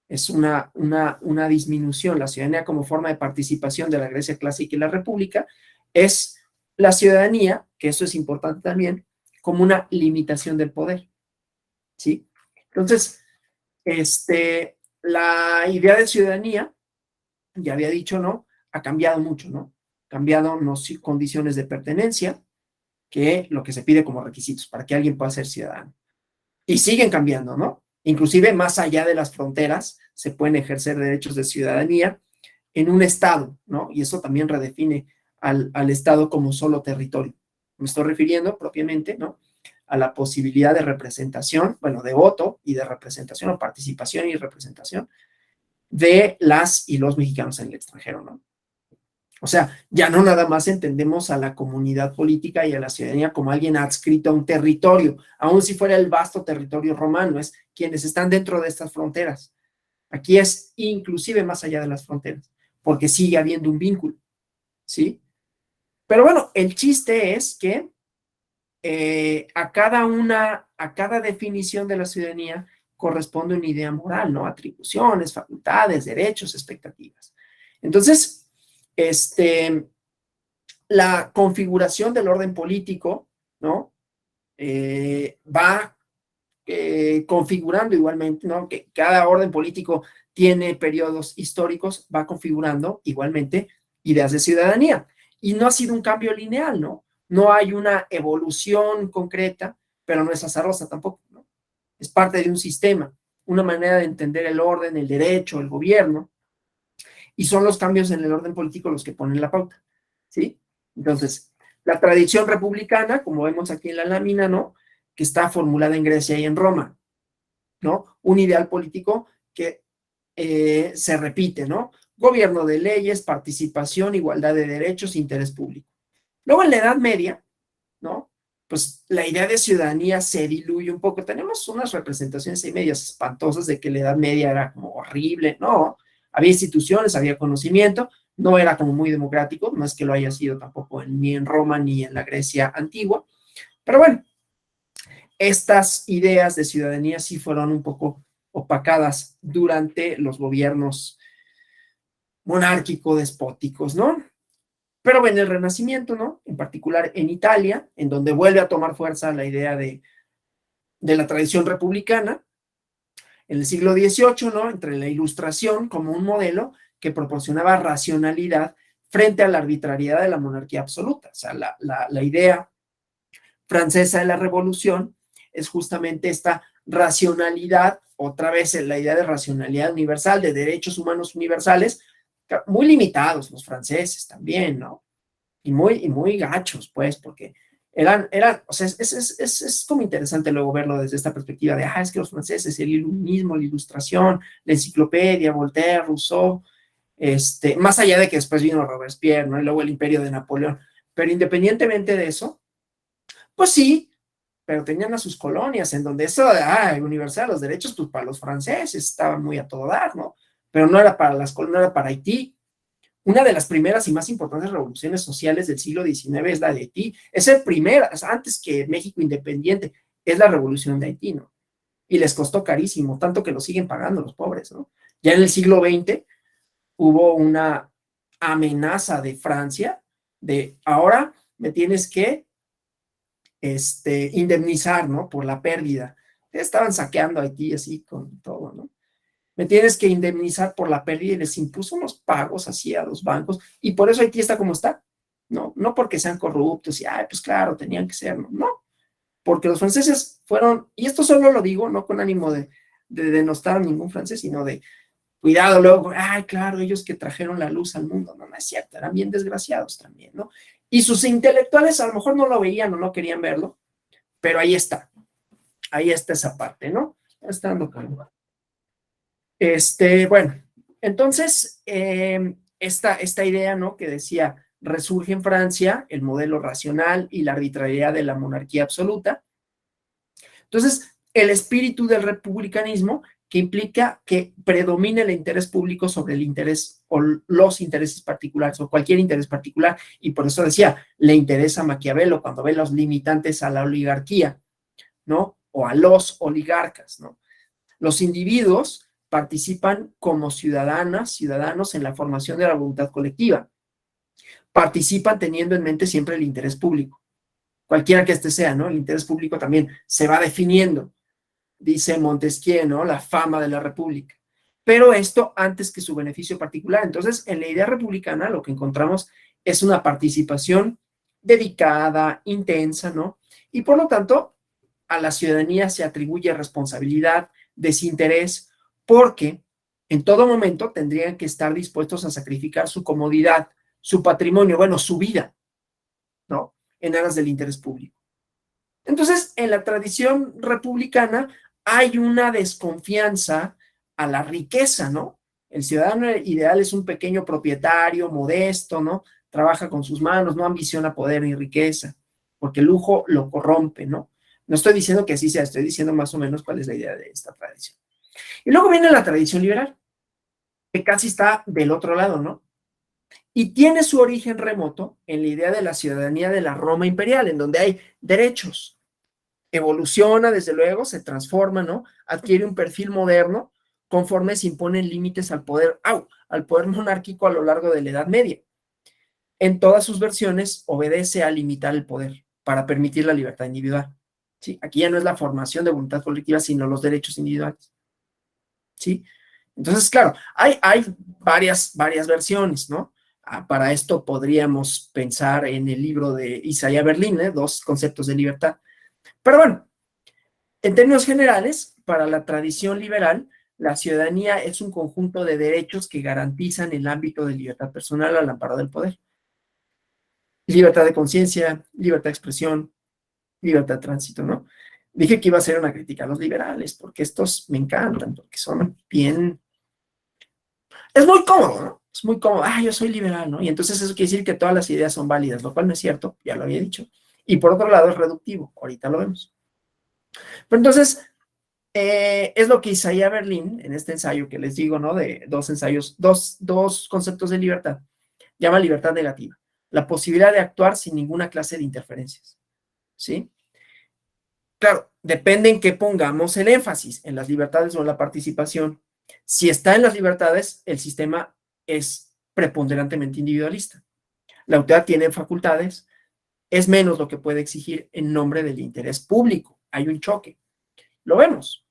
Es una disminución. La ciudadanía como forma de participación de la Grecia clásica y la república es la ciudadanía, que eso es importante también, como una limitación del poder, ¿sí? Entonces, la idea de ciudadanía, ya había dicho, ¿no? Ha cambiado mucho, ¿no? Cambiado condiciones de pertenencia, que lo que se pide como requisitos para que alguien pueda ser ciudadano. Y siguen cambiando, ¿no? Inclusive más allá de las fronteras se pueden ejercer derechos de ciudadanía en un estado, ¿no? Y eso también redefine al estado como solo territorio. Me estoy refiriendo propiamente, ¿no? A la posibilidad de representación, bueno, de voto y de representación o participación y representación de las y los mexicanos en el extranjero, ¿no? O sea, ya no nada más entendemos a la comunidad política y a la ciudadanía como alguien adscrito a un territorio, aun si fuera el vasto territorio romano, es quienes están dentro de estas fronteras. Aquí es inclusive más allá de las fronteras, porque sigue habiendo un vínculo, ¿sí? Pero bueno, el chiste es que a cada definición de la ciudadanía corresponde una idea moral, ¿no? Atribuciones, facultades, derechos, expectativas. Entonces, la configuración del orden político, ¿no? Va configurando igualmente, ¿no? Que cada orden político tiene periodos históricos, va configurando igualmente ideas de ciudadanía. Y no ha sido un cambio lineal, ¿no? No hay una evolución concreta, pero no es azarosa tampoco, ¿no? Es parte de un sistema, una manera de entender el orden, el derecho, el gobierno, y son los cambios en el orden político los que ponen la pauta, ¿sí? Entonces, la tradición republicana, como vemos aquí en la lámina, ¿no? Que está formulada en Grecia y en Roma, ¿no? Un ideal político que se repite, ¿no? Gobierno de leyes, participación, igualdad de derechos, interés público. Luego en la Edad Media, ¿no? Pues la idea de ciudadanía se diluye un poco. Tenemos unas representaciones ahí medias espantosas de que la Edad Media era como horrible, ¿no? Había instituciones, había conocimiento, no era como muy democrático, no es que lo haya sido tampoco ni en Roma ni en la Grecia antigua, pero bueno, estas ideas de ciudadanía sí fueron un poco opacadas durante los gobiernos monárquico-despóticos, ¿no? Pero en el Renacimiento, ¿no? En particular en Italia, en donde vuelve a tomar fuerza la idea de la tradición republicana, En el siglo XVIII, ¿no? Entre la Ilustración como un modelo que proporcionaba racionalidad frente a la arbitrariedad de la monarquía absoluta. O sea, la idea francesa de la Revolución es justamente esta racionalidad, otra vez la idea de racionalidad universal, de derechos humanos universales, muy limitados los franceses también, ¿no? Y muy gachos, pues, porque o sea, es como interesante luego verlo desde esta perspectiva de, es que los franceses, el iluminismo, la ilustración, la enciclopedia, Voltaire, Rousseau, más allá de que después vino Robespierre, ¿no? Y luego el imperio de Napoleón, pero independientemente de eso, pues sí, pero tenían a sus colonias en donde eso, universal, los derechos, pues para los franceses estaban muy a todo dar, ¿no? Pero no era para las colonias, no era para Haití. Una de las primeras y más importantes revoluciones sociales del siglo XIX es la de Haití. Es el primero, antes que México independiente, es la revolución de Haití, ¿no? Y les costó carísimo, tanto que lo siguen pagando los pobres, ¿no? Ya en el siglo XX hubo una amenaza de Francia de ahora me tienes que indemnizar, ¿no? Por la pérdida. Estaban saqueando a Haití así con todo, ¿no? Me tienes que indemnizar por la pérdida y les impuso unos pagos así a los bancos y por eso Haití está como está, ¿no? No porque sean corruptos y, pues claro, tenían que ser, no, porque los franceses fueron, y esto solo lo digo, no con ánimo de denostar a ningún francés, sino de cuidado luego, claro, ellos que trajeron la luz al mundo, no, no es cierto, eran bien desgraciados también, ¿no? Y sus intelectuales a lo mejor no lo veían o no querían verlo, pero ahí está esa parte, ¿no? Está dando cuenta. Bueno, entonces, esta idea, ¿no? Que decía, resurge en Francia el modelo racional y la arbitrariedad de la monarquía absoluta. Entonces, el espíritu del republicanismo que implica que predomine el interés público sobre el interés o los intereses particulares o cualquier interés particular. Y por eso decía, le interesa a Maquiavelo cuando ve los limitantes a la oligarquía, ¿no? O a los oligarcas, ¿no? Los individuos participan como ciudadanos en la formación de la voluntad colectiva. Participan teniendo en mente siempre el interés público, cualquiera que este sea, ¿no? El interés público también se va definiendo, dice Montesquieu, ¿no? La fama de la república. Pero esto antes que su beneficio particular. Entonces, en la idea republicana lo que encontramos es una participación dedicada, intensa, ¿no? Y por lo tanto, a la ciudadanía se atribuye responsabilidad, desinterés, porque en todo momento tendrían que estar dispuestos a sacrificar su comodidad, su patrimonio, bueno, su vida, ¿no? En aras del interés público. Entonces, en la tradición republicana hay una desconfianza a la riqueza, ¿no? El ciudadano ideal es un pequeño propietario, modesto, ¿no? Trabaja con sus manos, no ambiciona poder ni riqueza, porque el lujo lo corrompe, ¿no? No estoy diciendo que así sea, estoy diciendo más o menos cuál es la idea de esta tradición. Y luego viene la tradición liberal, que casi está del otro lado, ¿no? Y tiene su origen remoto en la idea de la ciudadanía de la Roma imperial, en donde hay derechos. Evoluciona, desde luego, se transforma, ¿no? Adquiere un perfil moderno conforme se imponen límites al poder monárquico a lo largo de la Edad Media. En todas sus versiones obedece a limitar el poder para permitir la libertad individual. ¿Sí? Aquí ya no es la formación de voluntad colectiva, sino los derechos individuales. ¿Sí? Entonces, claro, hay varias versiones, ¿no? Para esto podríamos pensar en el libro de Isaiah Berlin, Dos conceptos de libertad. Pero bueno, en términos generales, para la tradición liberal, la ciudadanía es un conjunto de derechos que garantizan el ámbito de libertad personal al amparo del poder. Libertad de conciencia, libertad de expresión, libertad de tránsito, ¿no? Dije que iba a hacer una crítica a los liberales, porque estos me encantan, porque son bien... Es muy cómodo, ¿no? Es muy cómodo. Yo soy liberal, ¿no? Y entonces eso quiere decir que todas las ideas son válidas, lo cual no es cierto, ya lo había dicho. Y por otro lado es reductivo, ahorita lo vemos. Pero entonces, es lo que Isaiah Berlin, en este ensayo que les digo, ¿no? De dos ensayos, dos conceptos de libertad, llama libertad negativa. La posibilidad de actuar sin ninguna clase de interferencias, ¿sí? Claro, depende en qué pongamos el énfasis, en las libertades o en la participación. Si está en las libertades, el sistema es preponderantemente individualista. La autoridad tiene facultades, es menos lo que puede exigir en nombre del interés público. Hay un choque. Lo vemos,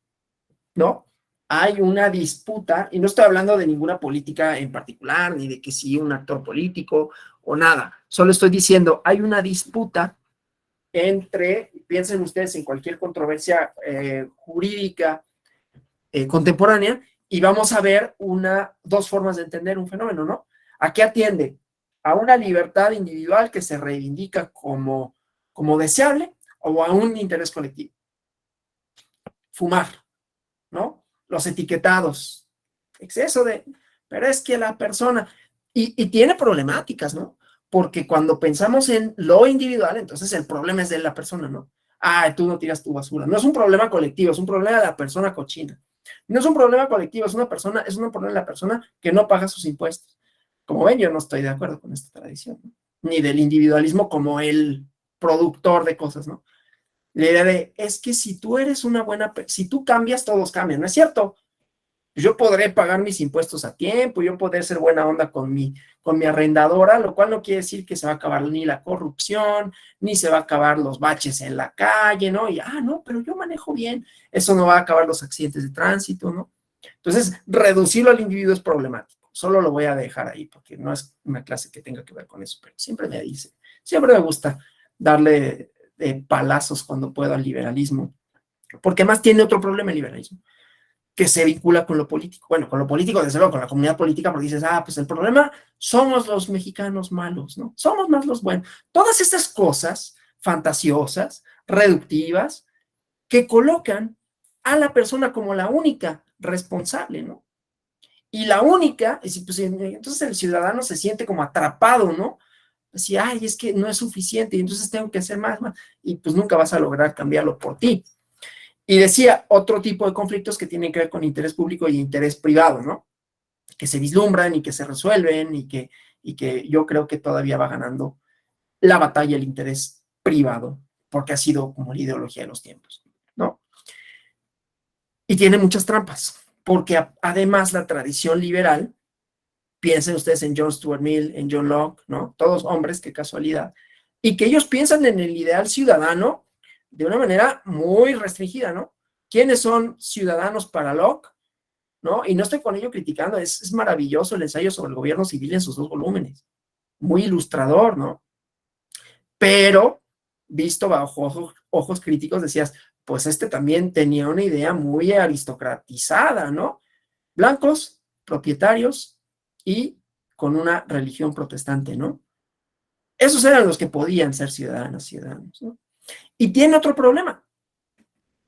¿no? hay una disputa, y no estoy hablando de ninguna política en particular, ni de que si un actor político o nada, solo estoy diciendo, hay una disputa entre, piensen ustedes en cualquier controversia jurídica contemporánea, y vamos a ver dos formas de entender un fenómeno, ¿no? ¿A qué atiende? A una libertad individual que se reivindica como deseable o a un interés colectivo. Fumar, ¿no? Los etiquetados, exceso de, pero es que la persona, y tiene problemáticas, ¿no? Porque cuando pensamos en lo individual, entonces el problema es de la persona, ¿no? Ah, tú no tiras tu basura. No es un problema colectivo, es un problema de la persona cochina. No es un problema colectivo, es un problema de la persona que no paga sus impuestos. Como ven, yo no estoy de acuerdo con esta tradición, ¿no? Ni del individualismo como el productor de cosas, ¿no? La idea de, es que si tú eres una si tú cambias, todos cambian, ¿no es cierto? Yo podré pagar mis impuestos a tiempo, yo podré ser buena onda con mi arrendadora, lo cual no quiere decir que se va a acabar ni la corrupción, ni se va a acabar los baches en la calle, ¿no? Y, no, pero yo manejo bien, eso no va a acabar los accidentes de tránsito, ¿no? Entonces, reducirlo al individuo es problemático, solo lo voy a dejar ahí, porque no es una clase que tenga que ver con eso, pero siempre me gusta darle palazos cuando puedo al liberalismo, porque más tiene otro problema el liberalismo que se vincula con lo político. Bueno, con lo político, desde luego, con la comunidad política, porque dices, pues el problema somos los mexicanos malos, ¿no? Somos más los buenos. Todas estas cosas fantasiosas, reductivas, que colocan a la persona como la única responsable, ¿no? Y la única, pues, entonces el ciudadano se siente como atrapado, ¿no? Así, es que no es suficiente, y entonces tengo que hacer más, y pues nunca vas a lograr cambiarlo por ti. Y decía, otro tipo de conflictos que tienen que ver con interés público y interés privado, ¿no? Que se vislumbran y que se resuelven y que yo creo que todavía va ganando la batalla el interés privado, porque ha sido como la ideología de los tiempos, ¿no? Y tiene muchas trampas, porque además la tradición liberal, piensen ustedes en John Stuart Mill, en John Locke, ¿no? Todos hombres, qué casualidad, y que ellos piensan en el ideal ciudadano de una manera muy restringida, ¿no? ¿Quiénes son ciudadanos para Locke? ¿No? Y no estoy con ello criticando, es maravilloso el ensayo sobre el gobierno civil en sus 2 volúmenes, muy ilustrador, ¿no? Pero, visto bajo ojos críticos, decías, pues también tenía una idea muy aristocratizada, ¿no? Blancos, propietarios y con una religión protestante, ¿no? Esos eran los que podían ser ciudadanos, ¿no? Y tiene otro problema,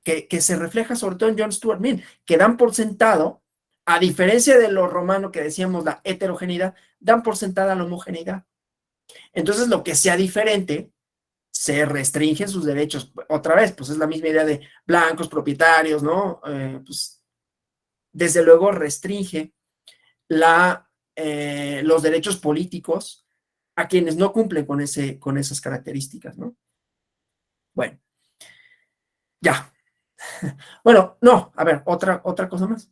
que se refleja sobre todo en John Stuart Mill, que dan por sentado, a diferencia de lo romano que decíamos, la heterogeneidad, dan por sentada la homogeneidad. Entonces, lo que sea diferente, se restringen sus derechos. Otra vez, pues es la misma idea de blancos, propietarios, ¿no? Pues, desde luego restringe los derechos políticos a quienes no cumplen con esas características, ¿no? Bueno, ya. Bueno, no, a ver, otra cosa más.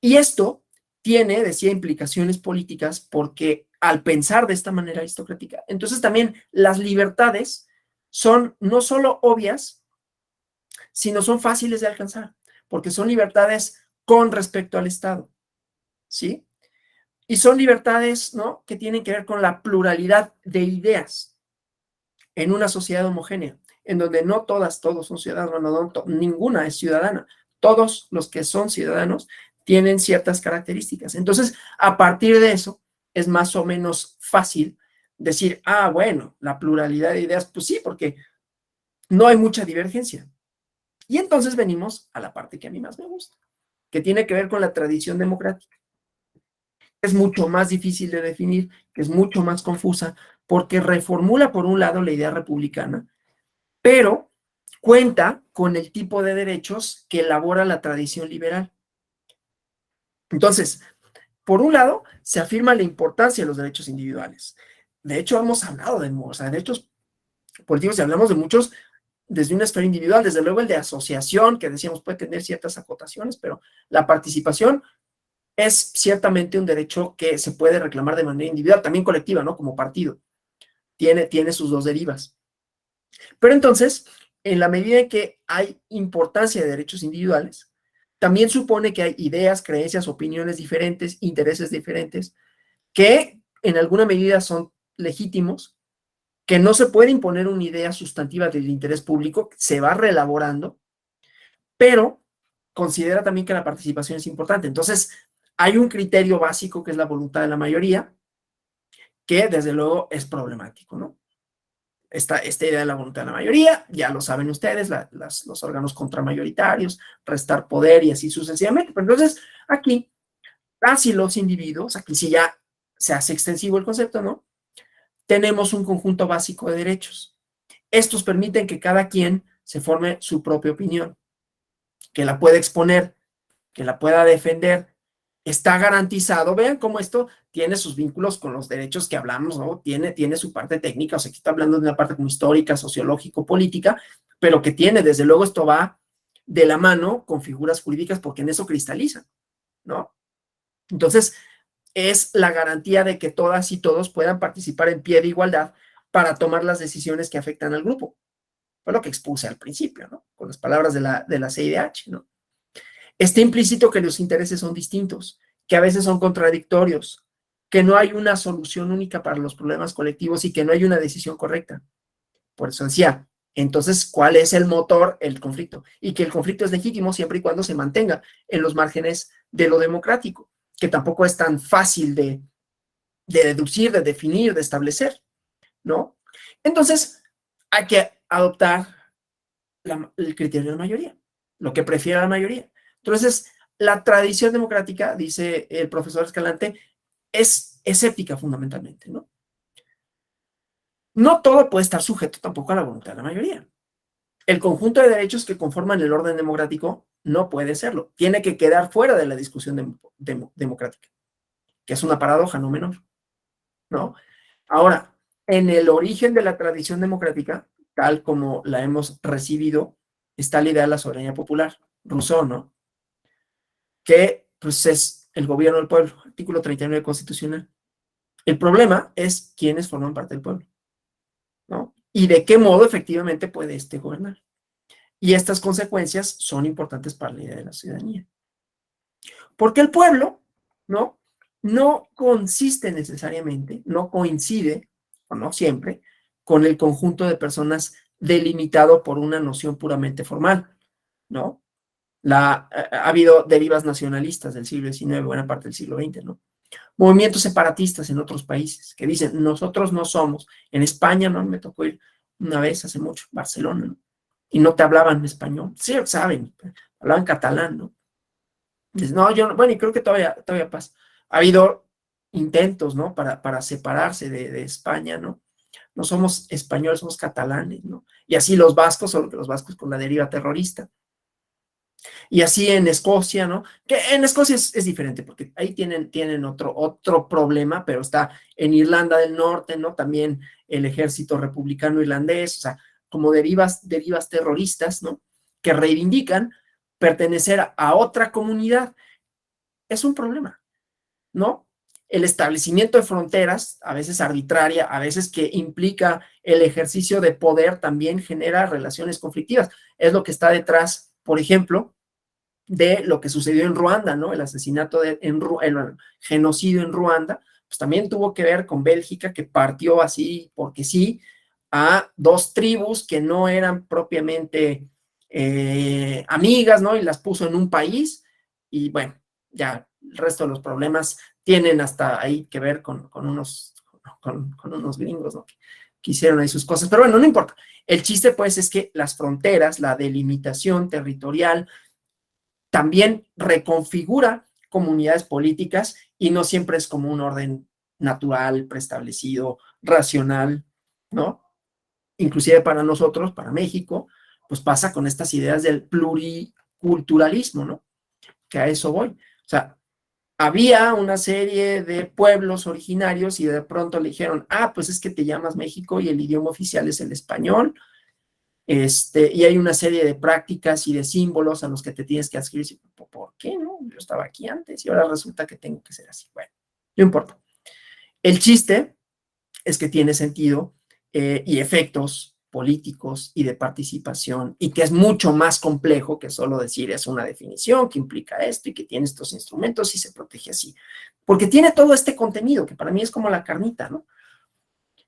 Y esto tiene, decía, implicaciones políticas porque al pensar de esta manera aristocrática, entonces también las libertades son no solo obvias, sino son fáciles de alcanzar, porque son libertades con respecto al Estado, ¿sí? Y son libertades, ¿no?, que tienen que ver con la pluralidad de ideas en una sociedad homogénea, en donde no todos son ciudadanos, ninguna es ciudadana. Todos los que son ciudadanos tienen ciertas características. Entonces, a partir de eso, es más o menos fácil decir, bueno, la pluralidad de ideas, pues sí, porque no hay mucha divergencia. Y entonces venimos a la parte que a mí más me gusta, que tiene que ver con la tradición democrática. Es mucho más difícil de definir, que es mucho más confusa, porque reformula por un lado la idea republicana, pero cuenta con el tipo de derechos que elabora la tradición liberal. Entonces, por un lado, se afirma la importancia de los derechos individuales. De hecho, hemos hablado de derechos políticos y hablamos de muchos desde una esfera individual, desde luego el de asociación, que decíamos puede tener ciertas acotaciones, pero la participación es ciertamente un derecho que se puede reclamar de manera individual, también colectiva, ¿no? Como partido. Tiene sus dos derivas. Pero entonces, en la medida en que hay importancia de derechos individuales, también supone que hay ideas, creencias, opiniones diferentes, intereses diferentes, que en alguna medida son legítimos, que no se puede imponer una idea sustantiva del interés público, se va reelaborando, pero considera también que la participación es importante. Entonces, hay un criterio básico que es la voluntad de la mayoría, que desde luego es problemático, ¿no? Esta idea de la voluntad de la mayoría, ya lo saben ustedes, los órganos contramayoritarios, restar poder y así sucesivamente. Pero entonces, aquí, casi los individuos, aquí sí ya se hace extensivo el concepto, ¿no? Tenemos un conjunto básico de derechos. Estos permiten que cada quien se forme su propia opinión, que la pueda exponer, que la pueda defender. Está garantizado. Vean cómo esto tiene sus vínculos con los derechos que hablamos, ¿no? Tiene su parte técnica, o sea, aquí está hablando de una parte como histórica, sociológico, política, pero que tiene, desde luego, esto va de la mano con figuras jurídicas porque en eso cristalizan, ¿no? Entonces, es la garantía de que todas y todos puedan participar en pie de igualdad para tomar las decisiones que afectan al grupo. Fue lo que expuse al principio, ¿no? Con las palabras de la CIDH, ¿no? Está implícito que los intereses son distintos, que a veces son contradictorios, que no hay una solución única para los problemas colectivos y que no hay una decisión correcta. Por eso decía, entonces, ¿cuál es el motor? El conflicto. Y que el conflicto es legítimo siempre y cuando se mantenga en los márgenes de lo democrático, que tampoco es tan fácil de deducir, de definir, de establecer, ¿no? Entonces, hay que adoptar el criterio de la mayoría, lo que prefiere la mayoría. Entonces, la tradición democrática, dice el profesor Escalante, es escéptica fundamentalmente, ¿no? No todo puede estar sujeto tampoco a la voluntad de la mayoría. El conjunto de derechos que conforman el orden democrático no puede serlo. Tiene que quedar fuera de la discusión democrática, que es una paradoja no menor, ¿no? Ahora, en el origen de la tradición democrática, tal como la hemos recibido, está la idea de la soberanía popular, Rousseau, ¿no? Que pues es el gobierno del pueblo, artículo 39 constitucional. El problema es quiénes forman parte del pueblo, ¿no? Y de qué modo efectivamente puede gobernar. Y estas consecuencias son importantes para la idea de la ciudadanía. Porque el pueblo, ¿no? No consiste necesariamente, no coincide, o no siempre, con el conjunto de personas delimitado por una noción puramente formal, ¿no? Ha habido derivas nacionalistas del siglo XIX, buena parte del siglo XX, ¿no? Movimientos separatistas en otros países que dicen, nosotros no somos. En España, ¿no? Me tocó ir una vez hace mucho, Barcelona, ¿no? Y no te hablaban español. Sí, saben, hablaban catalán, ¿no? Dices, no, yo no, bueno, y creo que todavía pasa. Ha habido intentos, ¿no? Para separarse de España, ¿no? No somos españoles, somos catalanes, ¿no? Y así los vascos, solo que los vascos con la deriva terrorista. Y así en Escocia, ¿no? Que en Escocia es diferente, porque ahí tienen otro problema, pero está en Irlanda del Norte, ¿no? También el ejército republicano irlandés, o sea, como derivas terroristas, ¿no? Que reivindican pertenecer a otra comunidad. Es un problema, ¿no? El establecimiento de fronteras, a veces arbitraria, a veces que implica el ejercicio de poder, también genera relaciones conflictivas. Es lo que está detrás, por ejemplo, de lo que sucedió en Ruanda, ¿no? El asesinato, el genocidio en Ruanda, pues también tuvo que ver con Bélgica, que partió así, porque sí, a dos tribus que no eran propiamente amigas, ¿no? Y las puso en un país, y bueno, ya el resto de los problemas tienen hasta ahí que ver con unos gringos, ¿no? Que hicieron ahí sus cosas, pero bueno, no importa. El chiste, pues, es que las fronteras, la delimitación territorial, también reconfigura comunidades políticas y no siempre es como un orden natural, preestablecido, racional, ¿no? Inclusive para nosotros, para México, pues pasa con estas ideas del pluriculturalismo, ¿no? Que a eso voy. O sea, había una serie de pueblos originarios y de pronto le dijeron, pues es que te llamas México y el idioma oficial es el español, y hay una serie de prácticas y de símbolos a los que te tienes que adscribir. ¿Por qué no? Yo estaba aquí antes y ahora resulta que tengo que ser así. Bueno, no importa. El chiste es que tiene sentido y efectos políticos y de participación, y que es mucho más complejo que solo decir es una definición que implica esto y que tiene estos instrumentos y se protege así. Porque tiene todo este contenido, que para mí es como la carnita, ¿no?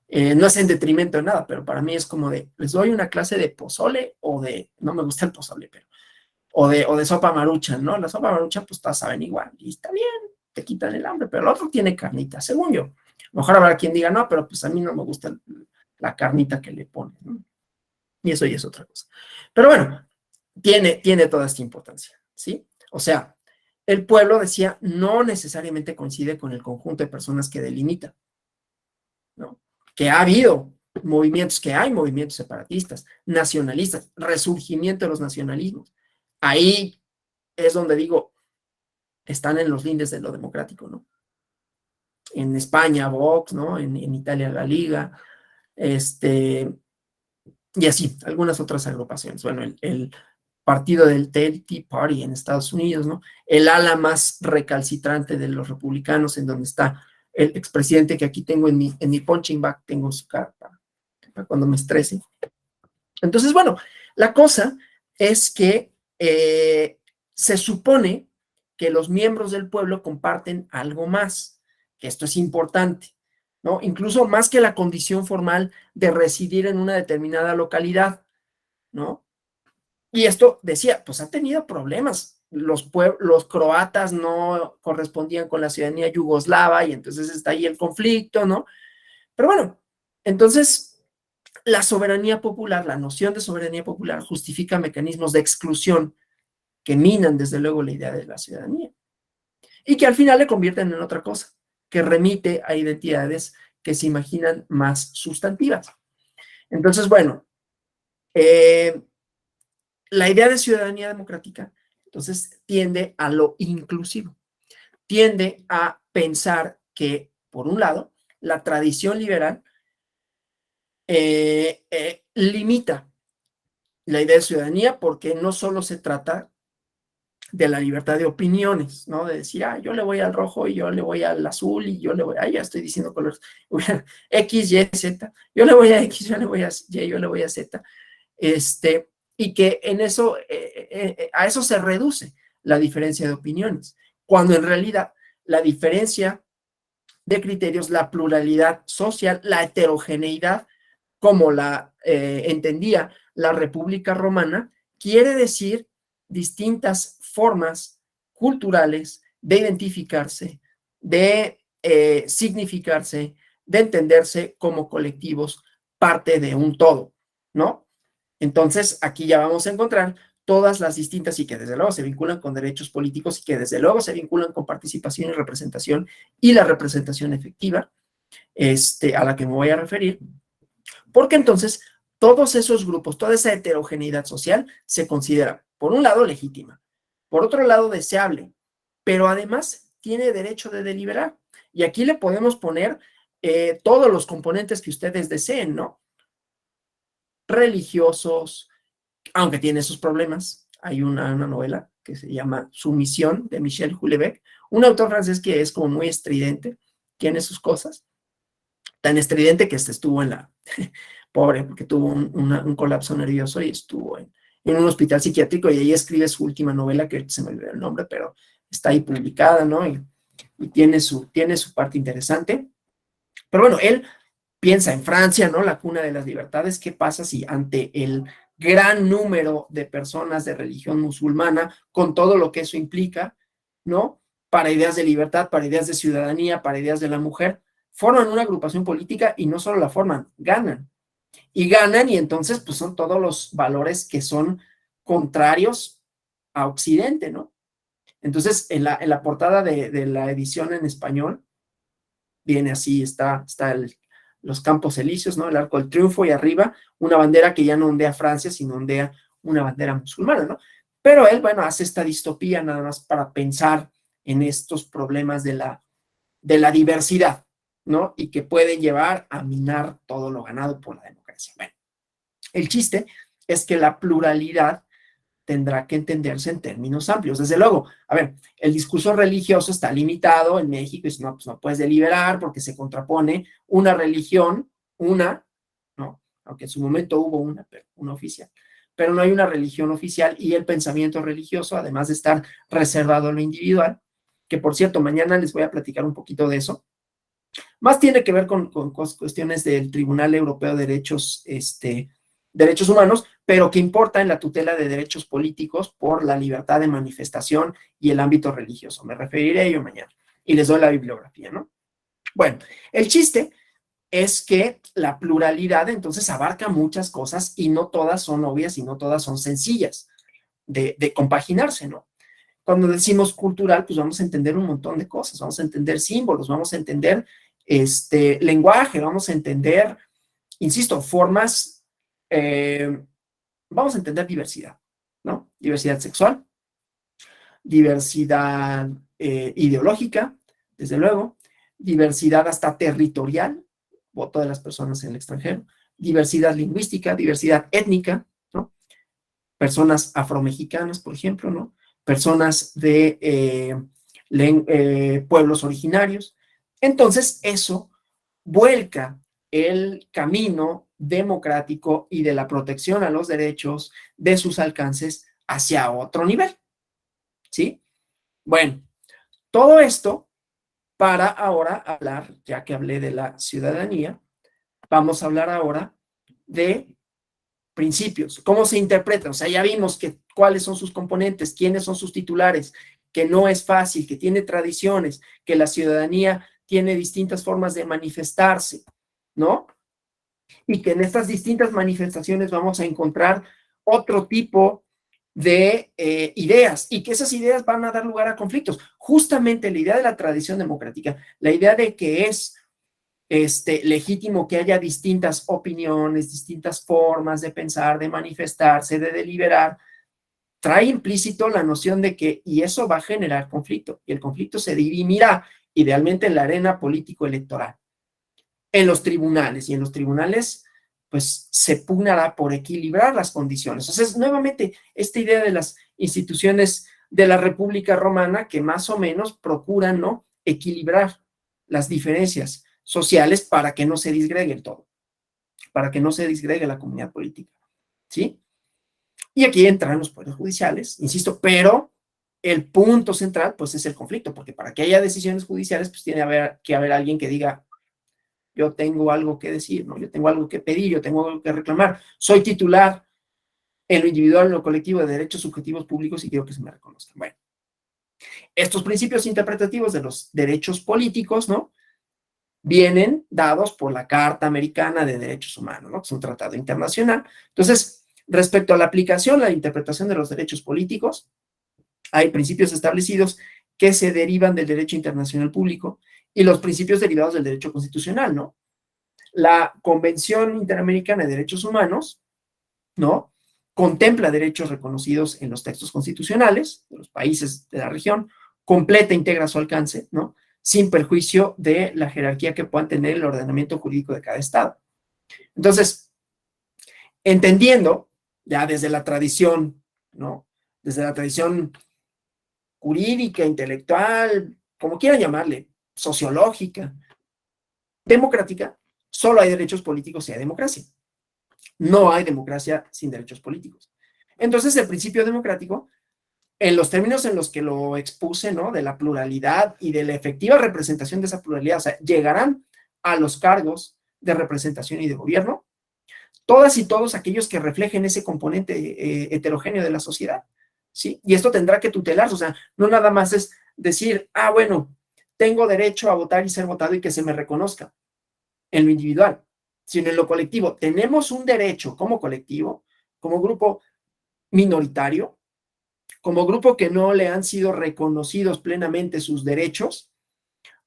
No es en detrimento de nada, pero para mí es como de, les doy una clase de pozole o de, no me gusta el pozole, pero, o de sopa maruchan, ¿no? La sopa maruchan, pues todas saben igual, y está bien, te quitan el hambre, pero el otro tiene carnita, según yo. Mejor habrá quien diga, no, pero pues a mí no me gusta la carnita que le ponen, ¿no? Y eso ya es otra cosa. Pero bueno, tiene toda esta importancia, ¿sí? O sea, el pueblo, decía, no necesariamente coincide con el conjunto de personas que delimita, ¿no? Que ha habido movimientos, que hay movimientos separatistas, nacionalistas, resurgimiento de los nacionalismos. Ahí es donde digo, están en los lindes de lo democrático, ¿no? En España, Vox, ¿no? En Italia, la Liga, y así, algunas otras agrupaciones. Bueno, el partido del Tea Party en Estados Unidos, ¿no? El ala más recalcitrante de los republicanos, en donde está el expresidente que aquí tengo en mi punching bag, tengo su cara para cuando me estrese. Entonces, bueno, la cosa es que se supone que los miembros del pueblo comparten algo más, que esto es importante, ¿no? Incluso más que la condición formal de residir en una determinada localidad, ¿no? Y esto decía, pues ha tenido problemas. Los croatas no correspondían con la ciudadanía yugoslava y entonces está ahí el conflicto, ¿no? Pero bueno, entonces la soberanía popular, la noción de soberanía popular justifica mecanismos de exclusión que minan desde luego la idea de la ciudadanía y que al final le convierten en otra cosa, que remite a identidades que se imaginan más sustantivas. Entonces, bueno, la idea de ciudadanía democrática, entonces, tiende a lo inclusivo, tiende a pensar que, por un lado, la tradición liberal limita la idea de ciudadanía porque no solo se trata de la libertad de opiniones, ¿no? De decir, yo le voy al rojo y yo le voy al azul y yo le voy, ya estoy diciendo colores, X, Y, Z, yo le voy a X, yo le voy a Y, yo le voy a Z, y que en eso, a eso se reduce la diferencia de opiniones, cuando en realidad la diferencia de criterios, la pluralidad social, la heterogeneidad, como la entendía la República Romana, quiere decir distintas formas culturales de identificarse, de significarse, de entenderse como colectivos, parte de un todo, ¿no? Entonces, aquí ya vamos a encontrar todas las distintas y que desde luego se vinculan con derechos políticos y que desde luego se vinculan con participación y representación y la representación efectiva, a la que me voy a referir, porque entonces todos esos grupos, toda esa heterogeneidad social se considera, por un lado, legítima, por otro lado, deseable, pero además tiene derecho de deliberar. Y aquí le podemos poner todos los componentes que ustedes deseen, ¿no? Religiosos, aunque tiene sus problemas. Hay una novela que se llama Sumisión, de Michel Houellebecq, un autor francés que es como muy estridente, tiene sus cosas, tan estridente que estuvo en la, pobre, porque tuvo un colapso nervioso y estuvo en un hospital psiquiátrico y ahí escribe su última novela, que se me olvidó el nombre, pero está ahí publicada, ¿no? Y tiene su parte interesante. Pero bueno, él piensa en Francia, ¿no? La cuna de las libertades. ¿Qué pasa si ante el gran número de personas de religión musulmana, con todo lo que eso implica, ¿no? Para ideas de libertad, para ideas de ciudadanía, para ideas de la mujer, forman una agrupación política y no solo la forman, ganan. Y ganan y entonces pues son todos los valores que son contrarios a Occidente, ¿no? Entonces en la portada de la edición en español viene así, está los Campos Elíseos, ¿no? El Arco del Triunfo y arriba una bandera que ya no ondea Francia, sino ondea una bandera musulmana, ¿no? Pero él, bueno, hace esta distopía nada más para pensar en estos problemas de la diversidad, ¿no? Y que pueden llevar a minar todo lo ganado por la democracia. Bueno, el chiste es que la pluralidad tendrá que entenderse en términos amplios. Desde luego, a ver, el discurso religioso está limitado en México y no, pues no puedes deliberar porque se contrapone una religión, ¿no? aunque en su momento hubo una oficial, pero no hay una religión oficial, y el pensamiento religioso, además de estar reservado a lo individual, que por cierto, mañana les voy a platicar un poquito de eso, más tiene que ver con cuestiones del Tribunal Europeo de Derechos Humanos, pero que importa en la tutela de derechos políticos por la libertad de manifestación y el ámbito religioso. Me referiré a ello mañana y les doy la bibliografía, ¿no? Bueno, el chiste es que la pluralidad entonces abarca muchas cosas y no todas son obvias y no todas son sencillas de compaginarse, ¿no? Cuando decimos cultural, pues vamos a entender un montón de cosas, vamos a entender símbolos, vamos a entender lenguaje, vamos a entender, insisto, formas, vamos a entender diversidad, ¿no? Diversidad sexual, diversidad ideológica, desde luego, diversidad hasta territorial, voto de las personas en el extranjero, diversidad lingüística, diversidad étnica, ¿no? Personas afromexicanas, por ejemplo, ¿no? Personas de pueblos originarios. Entonces, eso vuelca el camino democrático y de la protección a los derechos de sus alcances hacia otro nivel, ¿sí? Bueno, todo esto para ahora hablar, ya que hablé de la ciudadanía, vamos a hablar ahora de principios, cómo se interpretan. O sea, ya vimos cuáles son sus componentes, quiénes son sus titulares, que no es fácil, que tiene tradiciones, que la ciudadanía tiene distintas formas de manifestarse, ¿no? Y que en estas distintas manifestaciones vamos a encontrar otro tipo de ideas, y que esas ideas van a dar lugar a conflictos. Justamente la idea de la tradición democrática, la idea de que es legítimo que haya distintas opiniones, distintas formas de pensar, de manifestarse, de deliberar, trae implícito la noción de que, y eso va a generar conflicto, y el conflicto se dirimirá idealmente en la arena político-electoral, en los tribunales, y en los tribunales pues se pugnará por equilibrar las condiciones. O sea, es nuevamente esta idea de las instituciones de la República Romana que más o menos procuran, ¿no?, equilibrar las diferencias sociales para que no se disgregue el todo, para que no se disgregue la comunidad política, ¿sí? Y aquí entran los poderes judiciales, insisto, pero el punto central pues es el conflicto, porque para que haya decisiones judiciales pues tiene que haber alguien que diga: yo tengo algo que decir, ¿no? Yo tengo algo que pedir, yo tengo algo que reclamar, soy titular en lo individual, en lo colectivo, de derechos subjetivos públicos y quiero que se me reconozcan. Bueno, estos principios interpretativos de los derechos políticos, ¿no?, vienen dados por la Carta Americana de Derechos Humanos, ¿no?, que es un tratado internacional. Entonces, respecto a la aplicación, la interpretación de los derechos políticos, hay principios establecidos que se derivan del derecho internacional público y los principios derivados del derecho constitucional, ¿no? La Convención Interamericana de Derechos Humanos, ¿no?, contempla derechos reconocidos en los textos constitucionales de los países de la región, completa e integra su alcance, ¿no?, sin perjuicio de la jerarquía que puedan tener el ordenamiento jurídico de cada estado. Entonces, entendiendo ya desde la tradición, ¿no?, desde la tradición jurídica, intelectual, como quieran llamarle, sociológica, democrática, solo hay derechos políticos si hay democracia. No hay democracia sin derechos políticos. Entonces, el principio democrático, en los términos en los que lo expuse, ¿no?, de la pluralidad y de la efectiva representación de esa pluralidad, o sea, llegarán a los cargos de representación y de gobierno todas y todos aquellos que reflejen ese componente heterogéneo de la sociedad, ¿sí? Y esto tendrá que tutelarse, o sea, no nada más es decir: ah, bueno, tengo derecho a votar y ser votado y que se me reconozca en lo individual, sino en lo colectivo. Tenemos un derecho como colectivo, como grupo minoritario, como grupo que no le han sido reconocidos plenamente sus derechos,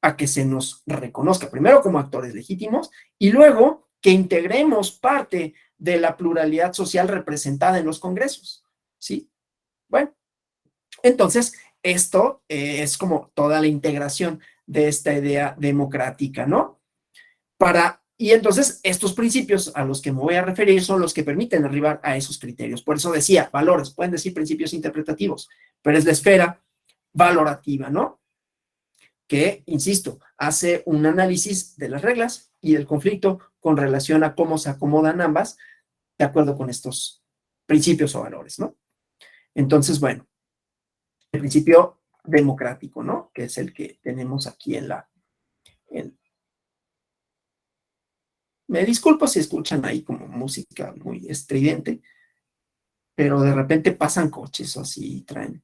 a que se nos reconozca primero como actores legítimos y luego que integremos parte de la pluralidad social representada en los congresos, ¿sí? Bueno, entonces esto es como toda la integración de esta idea democrática, ¿no? Y entonces estos principios a los que me voy a referir son los que permiten arribar a esos criterios. Por eso decía, valores, pueden decir principios interpretativos, pero es la esfera valorativa, ¿no?, que, insisto, hace un análisis de las reglas y del conflicto con relación a cómo se acomodan ambas de acuerdo con estos principios o valores, ¿no? Entonces, bueno, el principio democrático, ¿no? Que es el que tenemos aquí me disculpo si escuchan ahí como música muy estridente, pero de repente pasan coches o así traen.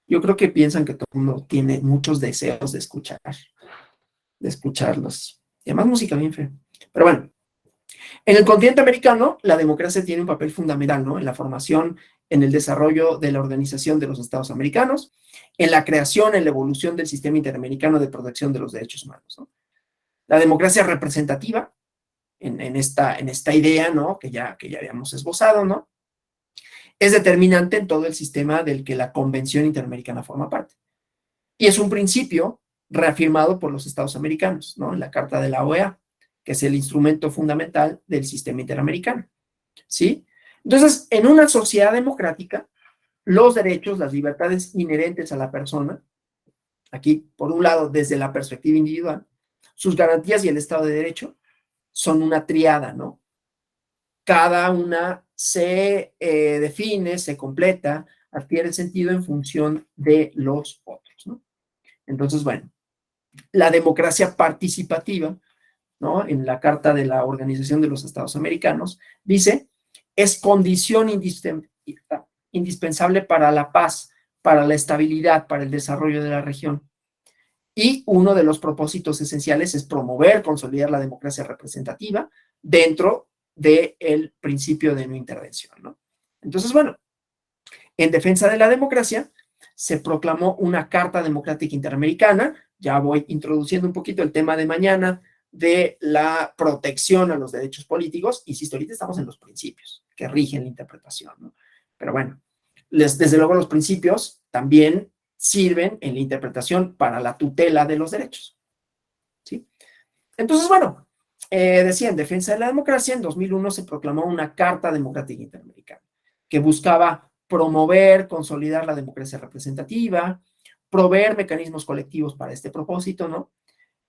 Yo creo que piensan que todo el mundo tiene muchos deseos de escucharlos. Y además música bien fea. Pero bueno, en el continente americano, la democracia tiene un papel fundamental, ¿no? En la formación, en el desarrollo de la organización de los Estados americanos, en la creación, en la evolución del sistema interamericano de protección de los derechos humanos, ¿no? La democracia representativa, en esta idea, ¿no? Que ya habíamos esbozado, ¿no? Es determinante en todo el sistema del que la Convención Interamericana forma parte. Y es un principio reafirmado por los Estados americanos, ¿no? En la Carta de la OEA, que es el instrumento fundamental del sistema interamericano, ¿sí? Entonces, en una sociedad democrática, los derechos, las libertades inherentes a la persona, aquí, por un lado, desde la perspectiva individual, sus garantías y el Estado de Derecho son una triada, ¿no? Cada una se define, se completa, adquiere sentido en función de los otros, ¿no? Entonces, bueno, la democracia participativa, ¿no? En la Carta de la Organización de los Estados Americanos, dice, es condición indispensable para la paz, para la estabilidad, para el desarrollo de la región. Y uno de los propósitos esenciales es promover, consolidar la democracia representativa dentro del principio de no intervención, ¿no? Entonces, bueno, en defensa de la democracia se proclamó una Carta Democrática Interamericana. Ya voy introduciendo un poquito el tema de mañana de la protección a los derechos políticos. Insisto, ahorita estamos en los principios que rigen la interpretación, ¿no? Pero bueno, desde luego los principios también sirven en la interpretación para la tutela de los derechos, ¿sí? Entonces, bueno, decía, en defensa de la democracia, en 2001 se proclamó una Carta Democrática Interamericana que buscaba promover, consolidar la democracia representativa, proveer mecanismos colectivos para este propósito, ¿no?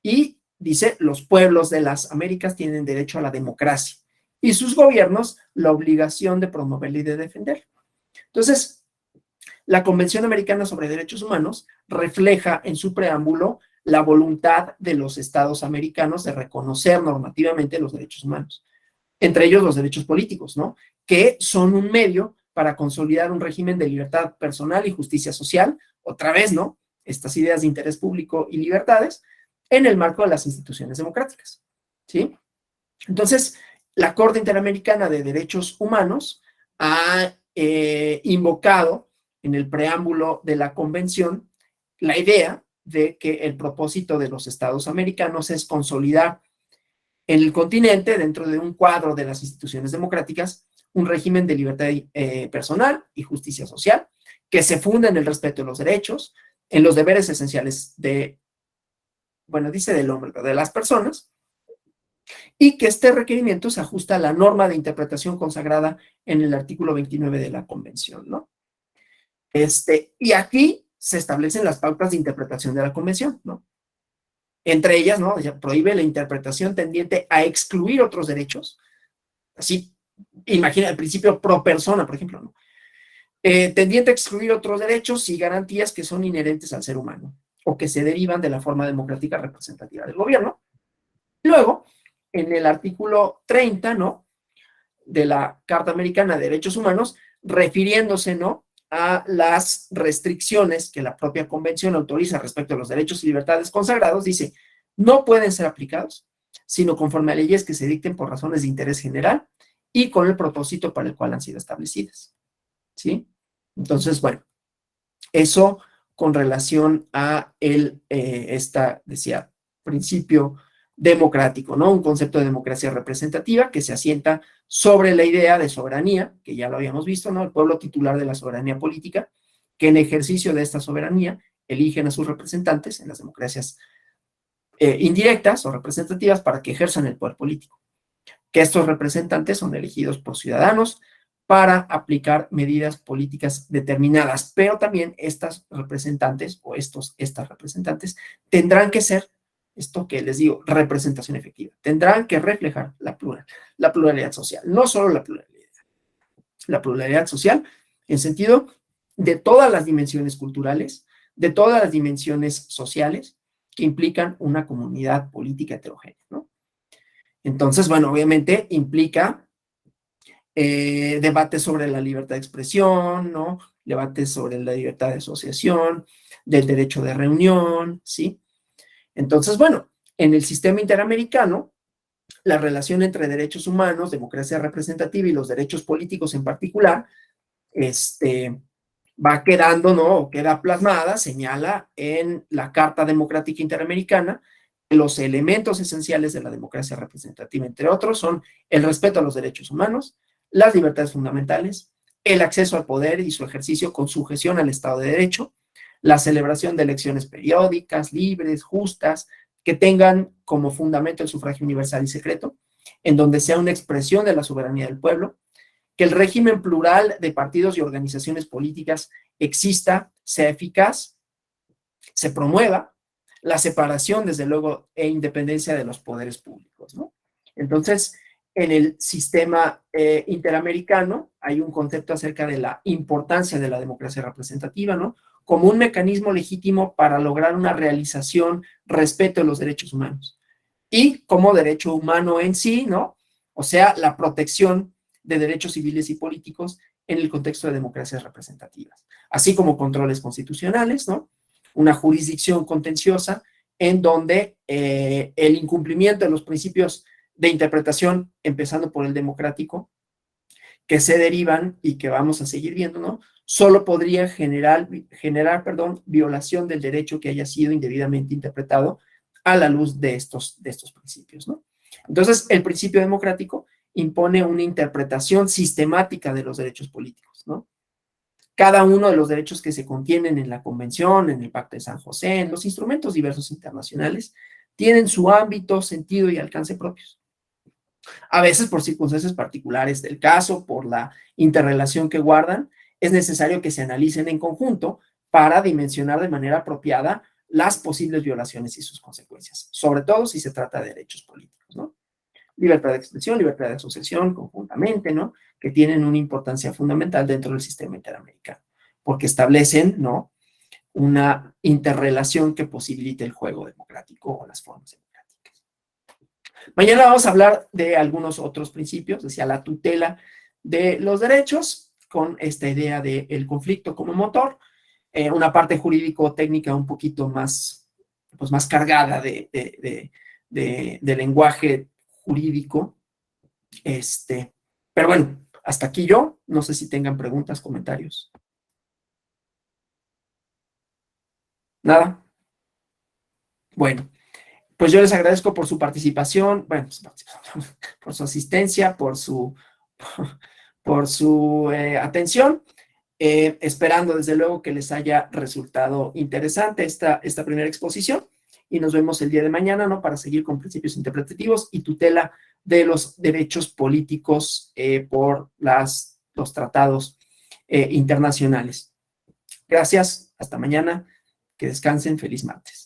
Y dice, los pueblos de las Américas tienen derecho a la democracia y sus gobiernos la obligación de promoverla y de defenderla. Entonces, la Convención Americana sobre Derechos Humanos refleja en su preámbulo la voluntad de los estados americanos de reconocer normativamente los derechos humanos, entre ellos los derechos políticos, ¿no? Que son un medio para consolidar un régimen de libertad personal y justicia social, otra vez, ¿no? Estas ideas de interés público y libertades en el marco de las instituciones democráticas, ¿sí? Entonces, la Corte Interamericana de Derechos Humanos ha invocado en el preámbulo de la convención la idea de que el propósito de los estados americanos es consolidar en el continente, dentro de un cuadro de las instituciones democráticas, un régimen de libertad personal y justicia social que se funda en el respeto de los derechos, en los deberes esenciales del hombre, de las personas, y que este requerimiento se ajusta a la norma de interpretación consagrada en el artículo 29 de la Convención, ¿no? Y aquí se establecen las pautas de interpretación de la Convención, ¿no? Entre ellas, ¿no? Prohíbe la interpretación tendiente a excluir otros derechos. Así, imagina el principio pro persona, por ejemplo, ¿no? Tendiente a excluir otros derechos y garantías que son inherentes al ser humano o que se derivan de la forma democrática representativa del gobierno. Luego, en el artículo 30, ¿no? De la Carta Americana de Derechos Humanos, refiriéndose, ¿no? A las restricciones que la propia convención autoriza respecto a los derechos y libertades consagrados, dice, no pueden ser aplicados, sino conforme a leyes que se dicten por razones de interés general y con el propósito para el cual han sido establecidas, ¿sí? Entonces, bueno, eso con relación a decía, principio democrático, ¿no? Un concepto de democracia representativa que se asienta sobre la idea de soberanía, que ya lo habíamos visto, ¿no? El pueblo titular de la soberanía política, que en ejercicio de esta soberanía eligen a sus representantes en las democracias indirectas o representativas para que ejerzan el poder político. Que estos representantes son elegidos por ciudadanos para aplicar medidas políticas determinadas, pero también estas representantes o estas representantes tendrán que ser esto que les digo, representación efectiva. Tendrán que reflejar la pluralidad social, no solo la pluralidad social en sentido de todas las dimensiones culturales, de todas las dimensiones sociales que implican una comunidad política heterogénea, ¿no? Entonces, bueno, obviamente implica debates sobre la libertad de expresión, ¿no? Debates sobre la libertad de asociación, del derecho de reunión, ¿sí? Entonces, bueno, en el sistema interamericano, la relación entre derechos humanos, democracia representativa y los derechos políticos en particular, va quedando, ¿no? O queda plasmada, señala en la Carta Democrática Interamericana, los elementos esenciales de la democracia representativa, entre otros, son el respeto a los derechos humanos, las libertades fundamentales, el acceso al poder y su ejercicio con sujeción al Estado de Derecho, la celebración de elecciones periódicas, libres, justas, que tengan como fundamento el sufragio universal y secreto, en donde sea una expresión de la soberanía del pueblo, que el régimen plural de partidos y organizaciones políticas exista, sea eficaz, se promueva la separación, desde luego, e independencia de los poderes públicos, ¿no? Entonces, en el sistema interamericano hay un concepto acerca de la importancia de la democracia representativa, ¿no? Como un mecanismo legítimo para lograr una realización, respeto de los derechos humanos. Y como derecho humano en sí, ¿no? O sea, la protección de derechos civiles y políticos en el contexto de democracias representativas, así como controles constitucionales, ¿no? Una jurisdicción contenciosa en donde el incumplimiento de los principios de interpretación, empezando por el democrático, que se derivan y que vamos a seguir viendo, ¿no? Solo podría generar violación del derecho que haya sido indebidamente interpretado a la luz de estos principios, ¿no? Entonces, el principio democrático impone una interpretación sistemática de los derechos políticos, ¿no? Cada uno de los derechos que se contienen en la Convención, en el Pacto de San José, en los instrumentos diversos internacionales, tienen su ámbito, sentido y alcance propios. A veces, por circunstancias particulares del caso, por la interrelación que guardan, es necesario que se analicen en conjunto para dimensionar de manera apropiada las posibles violaciones y sus consecuencias, sobre todo si se trata de derechos políticos, ¿no? Libertad de expresión, libertad de asociación, conjuntamente, ¿no? Que tienen una importancia fundamental dentro del sistema interamericano, porque establecen, ¿no? Una interrelación que posibilite el juego democrático o las formas democráticas. Mañana vamos a hablar de algunos otros principios, decía la tutela de los derechos, con esta idea del conflicto como motor, una parte jurídico-técnica un poquito más, pues más cargada de lenguaje jurídico, pero bueno, hasta aquí yo, no sé si tengan preguntas, comentarios. ¿Nada? Bueno, pues yo les agradezco por su participación, bueno, por su asistencia, por su atención, esperando desde luego que les haya resultado interesante esta primera exposición, y nos vemos el día de mañana, ¿no? Para seguir con principios interpretativos y tutela de los derechos políticos por los tratados internacionales. Gracias, hasta mañana, que descansen, feliz martes.